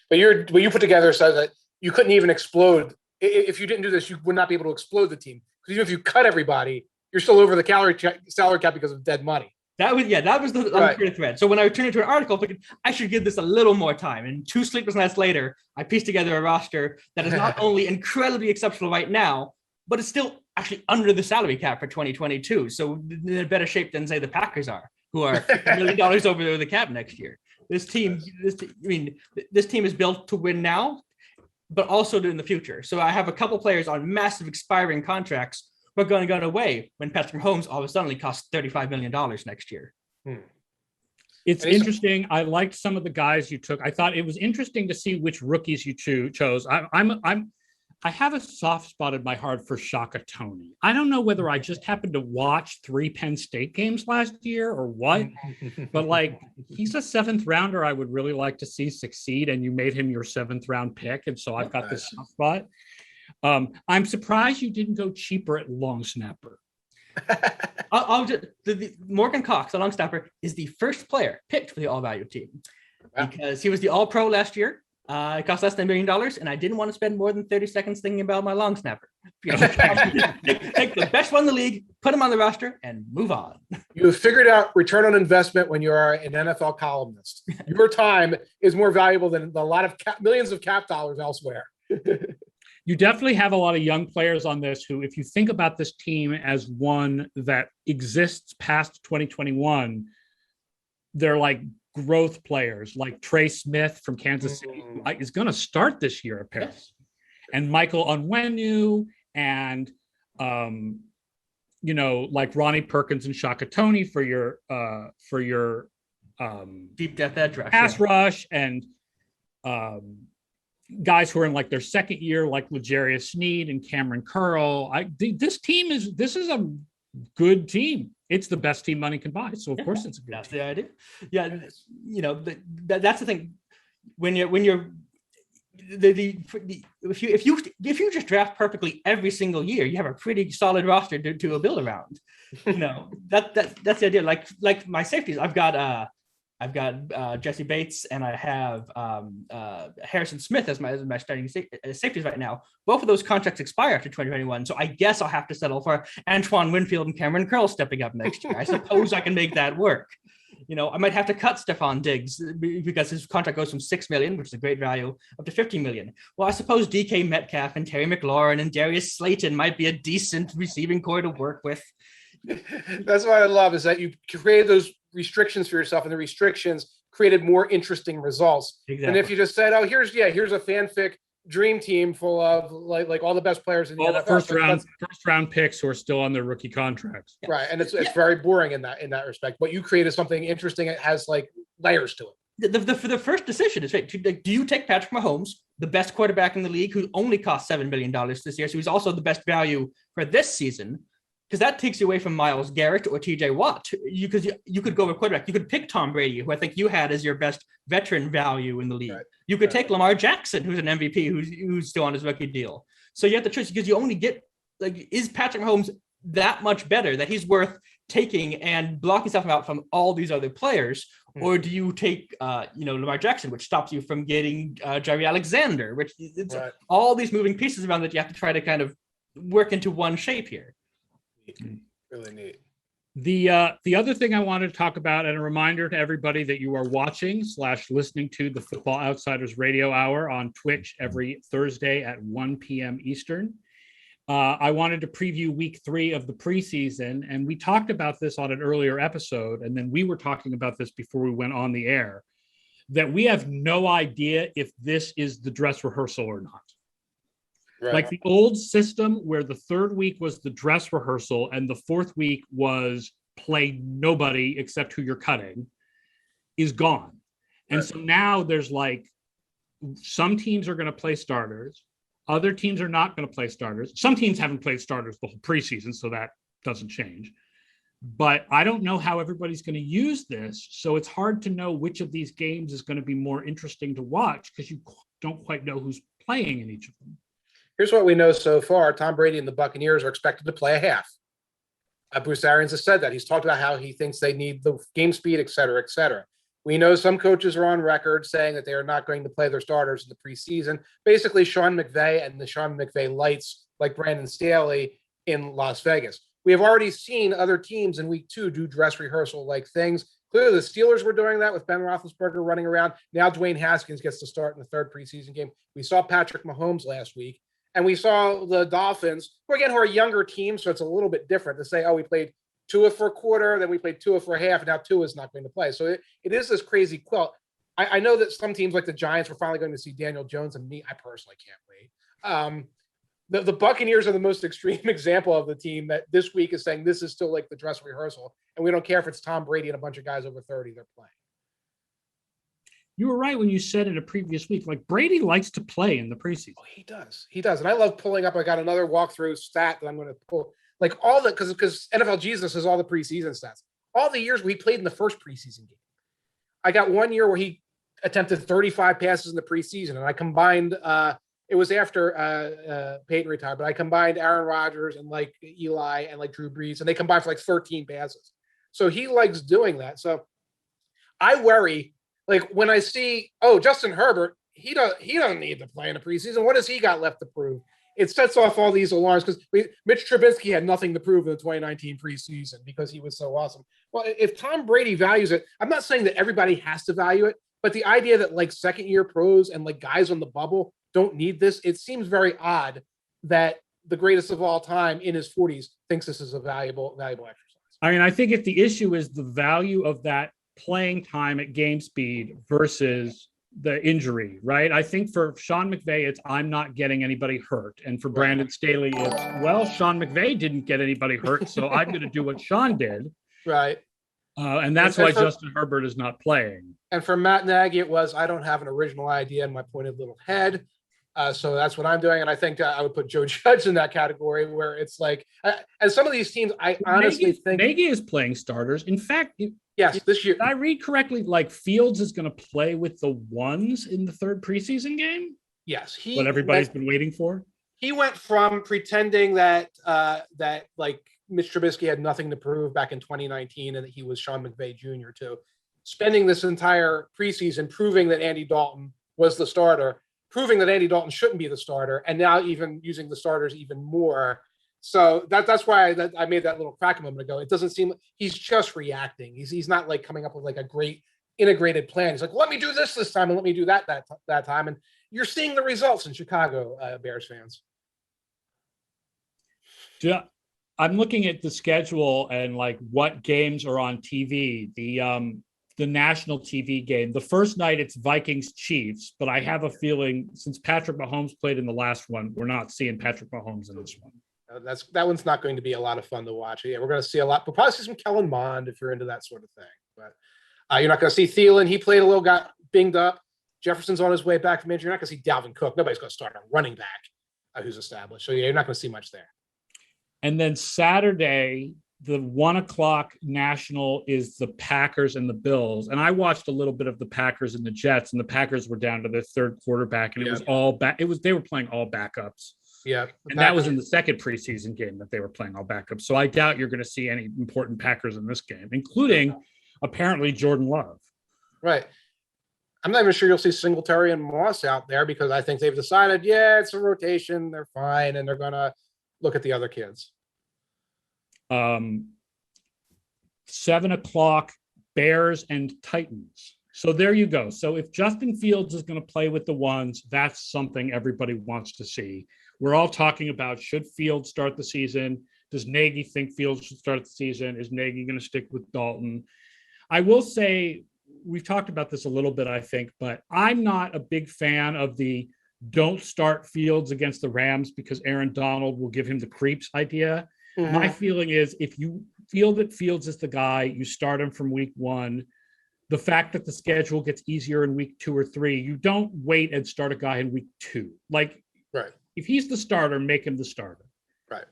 But what you put together says that you couldn't even explode. If you didn't do this, you would not be able to explode the team. Because even if you cut everybody, you're still over the salary cap because of dead money. That was the unclear thread. So when I turned into an article, thinking I should give this a little more time. And 2 sleepless nights later, I pieced together a roster that is not only incredibly exceptional right now, but it's still actually under the salary cap for 2022. So in a better shape than, say, the Packers are, who are $50 million over the cap next year. This team is built to win now, but also in the future. So I have a couple players on massive expiring contracts who are going to go away when Patrick Mahomes all of a sudden costs $35 million next year. It's interesting. I liked some of the guys you took. I thought it was interesting to see which rookies you chose. I have a soft spot in my heart for Shaka Toney. I don't know whether I just happened to watch 3 Penn State games last year or what, but like, he's a 7th rounder I would really like to see succeed, and you made him your 7th round pick, and so I've got this soft spot. I'm surprised you didn't go cheaper at long snapper. Morgan Cox, the long snapper, is the first player picked for the all-value team because he was the all-pro last year. It cost less than $1 million, and I didn't want to spend more than 30 seconds thinking about my long snapper. Take the best one in the league, put him on the roster, and move on. You have figured out return on investment when you are an NFL columnist. Your time is more valuable than a lot of millions of cap dollars elsewhere. You definitely have a lot of young players on this who, if you think about this team as one that exists past 2021, they're like growth players, like Trey Smith from Kansas City, who is going to start this year apparently, and Michael Onwenu, and like Ronnie Perkins and Shaka Toney for your deep depth edge rush, pass rush, and guys who are in like their second year, like L'Jarius Sneed and Cameron Curl. This is a good team. It's the best team money can buy. So of course it's a good that's team. the idea. Yeah. That's the thing. If you just draft perfectly every single year, you have a pretty solid roster to build around. That's the idea. Like my safeties, I've got Jesse Bates, and I have Harrison Smith as my starting safeties right now. Both of those contracts expire after 2021, so I guess I'll have to settle for Antoine Winfield and Cameron Curl stepping up next year. I suppose I can make that work. I might have to cut Stephon Diggs because his contract goes from $6 million, which is a great value, up to $15 million. Well, I suppose DK Metcalf and Terry McLaurin and Darius Slayton might be a decent receiving core to work with. That's what I love, is that you created those restrictions for yourself, and the restrictions created more interesting results. Exactly. And if you just said, "Oh, here's a fanfic dream team full of like all the best players in the NFL, first round picks who are still on their rookie contracts," right? And it's very boring in that respect. What you create is something interesting. It has like layers to it. The first decision is, right, do you take Patrick Mahomes, the best quarterback in the league, who only cost $7 million this year, so he's also the best value for this season? Because that takes you away from Myles Garrett or TJ Watt. You could go with quarterback. You could pick Tom Brady, who I think you had as your best veteran value in the league. Right. You could take Lamar Jackson, who's an MVP, who's still on his rookie deal. So you have the choice, because you only get, like, is Patrick Mahomes that much better that he's worth taking and blocking stuff out from all these other players? Or do you take, Lamar Jackson, which stops you from getting Jair Alexander, which it's all these moving pieces around that you have to try to kind of work into one shape here. Really neat. The other thing I wanted to talk about, and a reminder to everybody that you are watching / listening to the Football Outsiders Radio Hour on Twitch every Thursday at 1 p.m. Eastern. I wanted to preview week 3 of the preseason, and we talked about this on an earlier episode, and then we were talking about this before we went on the air, that we have no idea if this is the dress rehearsal or not. Right. Like the old system where the third week was the dress rehearsal and the fourth week was play nobody except who you're cutting is gone. And right. So now there's like some teams are going to play starters. Other teams are not going to play starters. Some teams haven't played starters the whole preseason, so that doesn't change. But I don't know how everybody's going to use this. So it's hard to know which of these games is going to be more interesting to watch because you don't quite know who's playing in each of them. Here's what we know so far. Tom Brady and the Buccaneers are expected to play a half. Bruce Arians has said that. He's talked about how he thinks they need the game speed, et cetera, et cetera. We know some coaches are on record saying that they are not going to play their starters in the preseason. Basically, Sean McVay and the Sean McVay lights like Brandon Staley in Las Vegas. We have already seen other teams in week 2 do dress rehearsal-like things. Clearly, the Steelers were doing that with Ben Roethlisberger running around. Now Dwayne Haskins gets to start in the third preseason game. We saw Patrick Mahomes last week. And we saw the Dolphins, who are a younger team, so it's a little bit different to say, oh, we played Tua for a quarter, then we played Tua for a half, and now Tua is not going to play. So it is this crazy quilt. I know that some teams like the Giants were finally going to see Daniel Jones, and me, I personally can't wait. The Buccaneers are the most extreme example of the team that this week is saying this is still like the dress rehearsal, and we don't care if it's Tom Brady and a bunch of guys over 30 they're playing. You were right when you said in a previous week, like Brady likes to play in the preseason. Oh, he does. He does. And I love pulling up. I got another walkthrough stat that I'm going to pull. Like all the, because NFL Jesus has all the preseason stats. All the years we played in the first preseason game. I got one year where he attempted 35 passes in the preseason. And I combined, it was after Peyton retired, but I combined Aaron Rodgers and like Eli and like Drew Brees. And they combined for like 13 passes. So he likes doing that. So I worry. Like when I see, Justin Herbert, he doesn't need to play in the preseason. What has he got left to prove? It sets off all these alarms because Mitch Trubisky had nothing to prove in the 2019 preseason because he was so awesome. Well, if Tom Brady values it, I'm not saying that everybody has to value it, but the idea that like second-year pros and like guys on the bubble don't need this, it seems very odd that the greatest of all time in his 40s thinks this is a valuable exercise. I mean, I think if the issue is the value of that playing time at game speed versus the injury, right? I think for Sean McVay, it's I'm not getting anybody hurt. And for Brandon Staley, it's, well, Sean McVay didn't get anybody hurt, so I'm going to do what Shaun did. Right. And that's why Justin Herbert is not playing. And for Matt Nagy, it was, I don't have an original idea in my pointed little head. So that's what I'm doing. And I think I would put Joe Judge in that category where it's like, and some of these teams, I honestly think Nagy is playing starters. In fact, yes, this year. Did I read correctly? Like Fields is going to play with the ones in the third preseason game. Yes, what everybody's been waiting for. He went from pretending that that like Mitch Trubisky had nothing to prove back in 2019 and that he was Sean McVay Jr. to spending this entire preseason proving that Andy Dalton was the starter, proving that Andy Dalton shouldn't be the starter, and now even using the starters even more. So that's why I made that little crack a moment ago. It doesn't seem he's just reacting. He's not like coming up with like a great integrated plan. He's like, let me do this time and let me do that time. And you're seeing the results in Chicago, Bears fans. Yeah, I'm looking at the schedule and like what games are on TV. The national TV game. The first night it's Vikings Chiefs, but I have a feeling since Patrick Mahomes played in the last one, we're not seeing Patrick Mahomes in this one. That one's not going to be a lot of fun to watch. Yeah, we're going to see a lot. We'll probably see some Kellen Mond if you're into that sort of thing. But you're not going to see Thielen. He played a little, got binged up. Jefferson's on his way back from injury. You're not going to see Dalvin Cook. Nobody's going to start a running back who's established. So yeah, you're not going to see much there. And then Saturday, the 1:00 national is the Packers and the Bills. And I watched a little bit of the Packers and the Jets, and the Packers were down to their third quarterback, and it was all back. They were playing all backups. Yeah. And that was in the second preseason game that they were playing all backups. So I doubt you're going to see any important Packers in this game, including apparently Jordan Love. Right. I'm not even sure you'll see Singletary and Moss out there because I think they've decided, it's a rotation. They're fine. And they're going to look at the other kids. 7:00, Bears and Titans. So there you go. So if Justin Fields is going to play with the ones, that's something everybody wants to see. We're all talking about, should Fields start the season? Does Nagy think Fields should start the season? Is Nagy going to stick with Dalton? I will say, we've talked about this a little bit, I think, but I'm not a big fan of the don't start Fields against the Rams because Aaron Donald will give him the creeps idea. Mm-hmm. My feeling is if you feel that Fields is the guy, you start him from week 1. The fact that the schedule gets easier in week 2 or 3, you don't wait and start a guy in week 2. Like, right. If he's the starter, make him the starter. Right.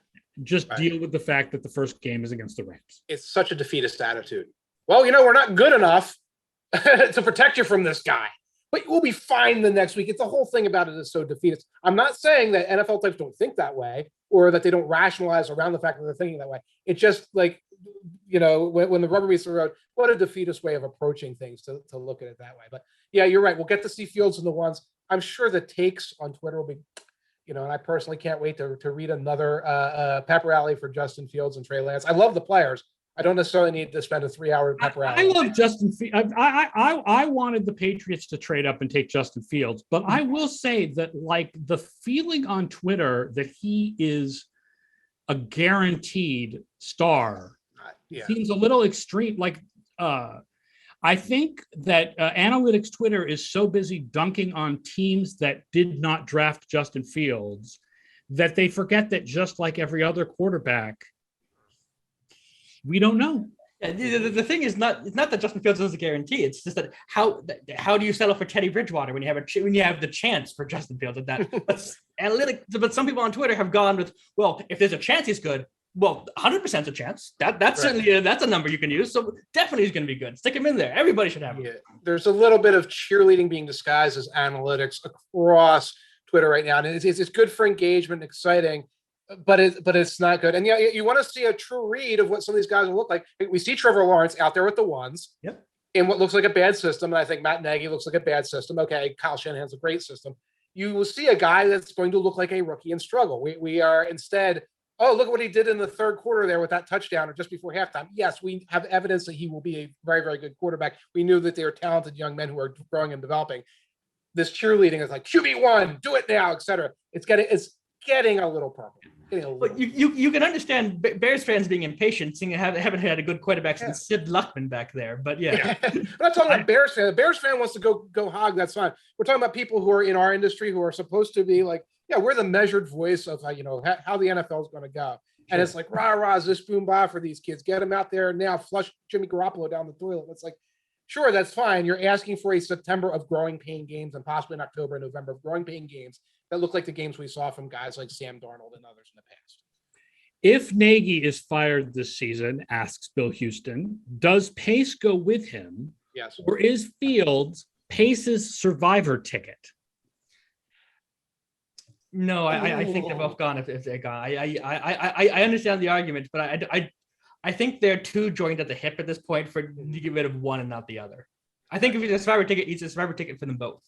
Just deal with the fact that the first game is against the Rams. It's such a defeatist attitude. Well, we're not good enough to protect you from this guy, but we'll be fine the next week. It's the whole thing about it is so defeatist. I'm not saying that NFL types don't think that way or that they don't rationalize around the fact that they're thinking that way. It's just like, when the rubber meets the road, what a defeatist way of approaching things to look at it that way. But yeah, you're right. We'll get to see Fields in the ones. I'm sure the takes on Twitter will be, and I personally can't wait to read another pep rally for Justin Fields and Trey Lance. I love the players. I don't necessarily need to spend a 3-hour pep rally. I love Justin Fields. I wanted the Patriots to trade up and take Justin Fields, but I will say that like the feeling on Twitter that he is a guaranteed star seems a little extreme. Like, I think that analytics Twitter is so busy dunking on teams that did not draft Justin Fields that they forget that just like every other quarterback, we don't know. Yeah, the thing is it's not that Justin Fields is a guarantee. It's just that how do you settle for Teddy Bridgewater when you have the chance for Justin Fields at that? But some people on Twitter have gone with, well, if there's a chance he's good, well, 100% a chance. That's certainly that's a number you can use. So definitely he's going to be good. Stick him in there. Everybody should have him. Yeah. There's a little bit of cheerleading being disguised as analytics across Twitter right now, and it's good for engagement, exciting, but it's not good. And you want to see a true read of what some of these guys will look like. We see Trevor Lawrence out there with the ones. Yep. In what looks like a bad system, and I think Matt Nagy looks like a bad system. Okay, Kyle Shanahan's a great system. You will see a guy that's going to look like a rookie and struggle. We are instead. Oh, look at what he did in the third quarter there with that touchdown or just before halftime. Yes, we have evidence that he will be a very, very good quarterback. We knew that they are talented young men who are growing and developing. This cheerleading is like QB1, do it now, etc. It's getting a little purple. But you can understand Bears fans being impatient, seeing they haven't had a good quarterback since Sid Luckman back there. But yeah. We're not talking about Bears fan. The Bears fan wants to go hog. That's fine. We're talking about people who are in our industry who are supposed to be like, we're the measured voice of how the NFL is going to go. And it's like, rah, this boom, bah for these kids. Get them out there now, flush Jimmy Garoppolo down the toilet. It's like, sure, that's fine. You're asking for a September of growing pain games and possibly in October and November of growing pain games that look like the games we saw from guys like Sam Darnold and others in the past. If Nagy is fired this season, asks Bill Houston, does Pace go with him? Yes. Or is Fields Pace's survivor ticket? No, I think they're both gone if they're gone. I understand the argument, but I think they're too joined at the hip at this point for to get rid of one and not the other. I think if he's a survivor ticket, he's a survivor ticket for them both.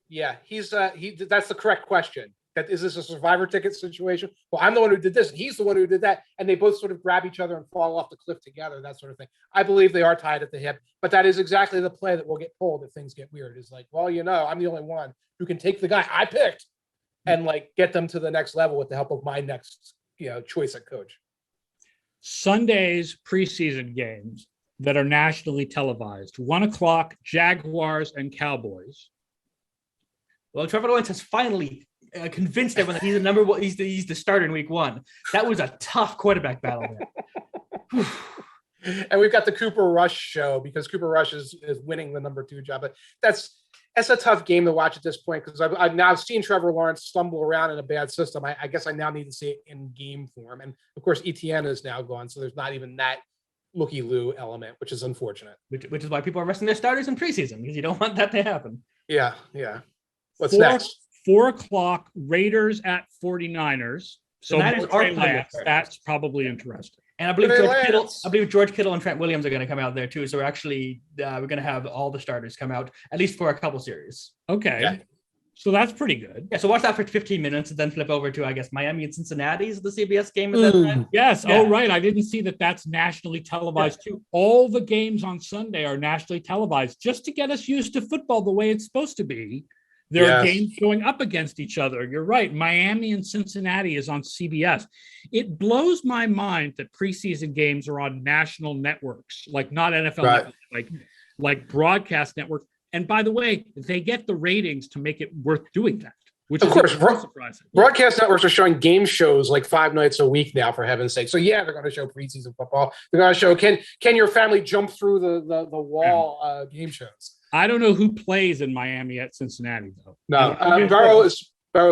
Yeah, that's the correct question. Is this a survivor ticket situation? Well, I'm the one who did this, and he's the one who did that, and they both sort of grab each other and fall off the cliff together, that sort of thing. I believe they are tied at the hip, but that is exactly the play that will get pulled if things get weird. It's like, well, I'm the only one who can take the guy I picked and get them to the next level with the help of my next, choice at coach. Sunday's preseason games that are nationally televised, 1:00, Jaguars and Cowboys. Well, Trevor Lawrence has finally convinced everyone that he's the number one. He's the starter in week 1. That was a tough quarterback battle. And we've got the Cooper Rush show because Cooper Rush is winning the number 2 job. But that's a tough game to watch at this point because I've now seen Trevor Lawrence stumble around in a bad system. I guess I now need to see it in game form. And of course, ETN is now gone. So there's not even that looky-loo element, which is unfortunate. Which is why people are resting their starters in preseason because you don't want that to happen. Yeah. What's next? 4:00, Raiders at 49ers. So that's probably interesting. And I believe George Kittle and Trent Williams are going to come out there too. So we're actually we're going to have all the starters come out at least for a couple series. Okay. So that's pretty good. Yeah, so watch that for 15 minutes and then flip over to, I guess, Miami and Cincinnati is the CBS game at that time. Yes. Yeah. Oh, right. I didn't see that that's nationally televised too. All the games on Sunday are nationally televised just to get us used to football the way it's supposed to be. There are games going up against each other. You're right. Miami and Cincinnati is on CBS. It blows my mind that preseason games are on national networks, like not NFL networks, like broadcast networks. And by the way, they get the ratings to make it worth doing that, which of course surprising. Broadcast networks are showing game shows like 5 nights a week now, for heaven's sake. So yeah, they're going to show preseason football. They're going to show can your family jump through the wall game shows. I don't know who plays in Miami at Cincinnati though. No, Burrow is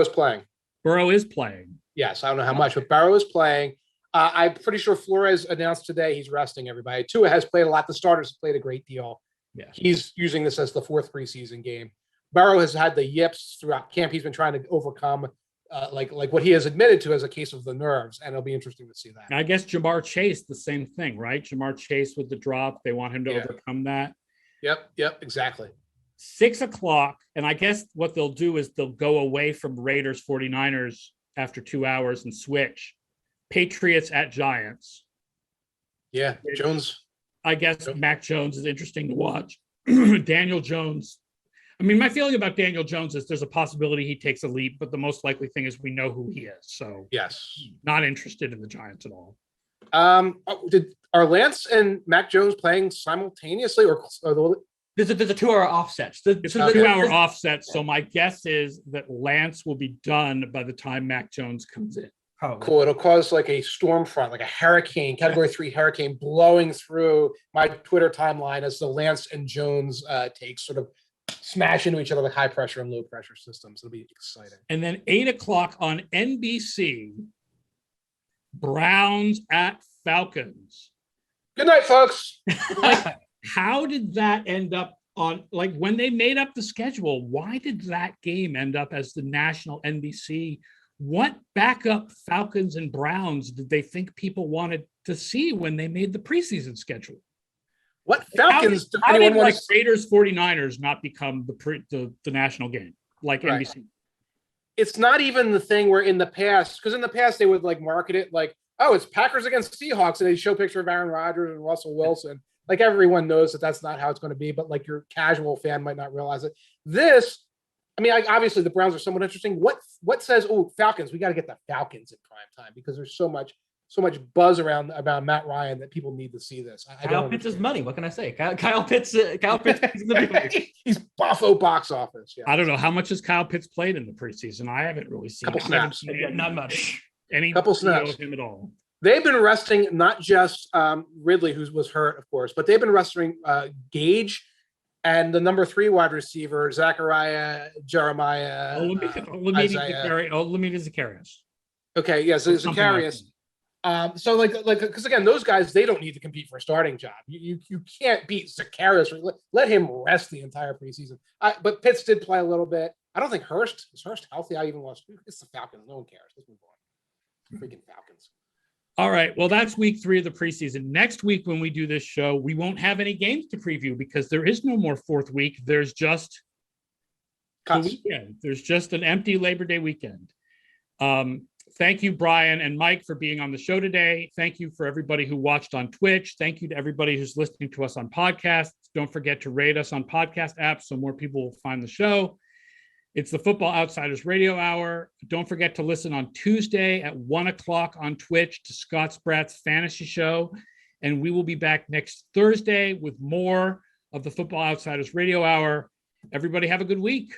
playing. Burrow is playing. Yes, I don't know how much, but Burrow is playing. I'm pretty sure Flores announced today he's resting everybody. Tua has played a lot. The starters have played a great deal. Yeah, he's using this as the 4th preseason game. Burrow has had the yips throughout camp. He's been trying to overcome like what he has admitted to as a case of the nerves, and it'll be interesting to see that. And I guess Jamar Chase, the same thing, right? Jamar Chase with the drop, they want him to overcome that. Yep, exactly. 6:00, and I guess what they'll do is they'll go away from Raiders 49ers after 2 hours and switch. Patriots at Giants. Yeah, Jones. I guess Mac Jones is interesting to watch. Daniel Jones. I mean, my feeling about Daniel Jones is there's a possibility he takes a leap, but the most likely thing is we know who he is. So yes, not interested in the Giants at all. Are Lance and Mac Jones playing simultaneously, or there's a 2-hour offset? It's a 2-hour offset. So my guess is that Lance will be done by the time Mac Jones comes in. Probably. Cool. It'll cause like a storm front, like a hurricane, Category 3 hurricane blowing through my Twitter timeline as the Lance and Jones takes sort of smash into each other like high pressure and low pressure systems. It'll be exciting. And then 8:00 on NBC, Browns at Falcons. Good night, folks. How did that end up on, like, when they made up the schedule? Why did that game end up as the national NBC? What backup Falcons and Browns did they think people wanted to see when they made the preseason schedule? What Falcons? How did like Raiders 49ers not become the national game like NBC? It's not even the thing where in the past, because in the past they would like market it like, oh, it's Packers against Seahawks, and they show a picture of Aaron Rodgers and Russell Wilson. Like everyone knows that that's not how it's going to be, but like your casual fan might not realize it. This, I mean, obviously the Browns are somewhat interesting. What says, oh, Falcons? We got to get the Falcons in prime time because there's so much buzz around Matt Ryan that people need to see this. Kyle Pitts is money. What can I say? Kyle Pitts is in the he's buffo box office. Yeah. I don't know how much has Kyle Pitts played in the preseason. I haven't really seen. Couple snaps. Not much. Any couple snaps of him at all. They've been resting not just Ridley, who was hurt, of course, but they've been resting Gage and the number 3 wide receiver, Zachariah, Jeremiah, Lamina Zacharias. Okay, yes, yeah, so Zacharias. So like, because again, those guys, they don't need to compete for a starting job. You can't beat Zacharias. Let him rest the entire preseason. But Pitts did play a little bit. I don't think is Hurst healthy. I even lost. It's the Falcons. No one cares. Let's move on. Freaking Falcons. All right. Well, that's week 3 of the preseason. Next week, when we do this show, we won't have any games to preview because there is no more 4th week. There's just the weekend. There's just an empty Labor Day weekend. Thank you, Bryan and Mike, for being on the show today. Thank you for everybody who watched on Twitch. Thank you to everybody who's listening to us on podcasts. Don't forget to rate us on podcast apps so more people will find the show. It's the Football Outsiders Radio Hour. Don't forget to listen on Tuesday at 1:00 on Twitch to Scott Spratt's Fantasy Show. And we will be back next Thursday with more of the Football Outsiders Radio Hour. Everybody have a good week.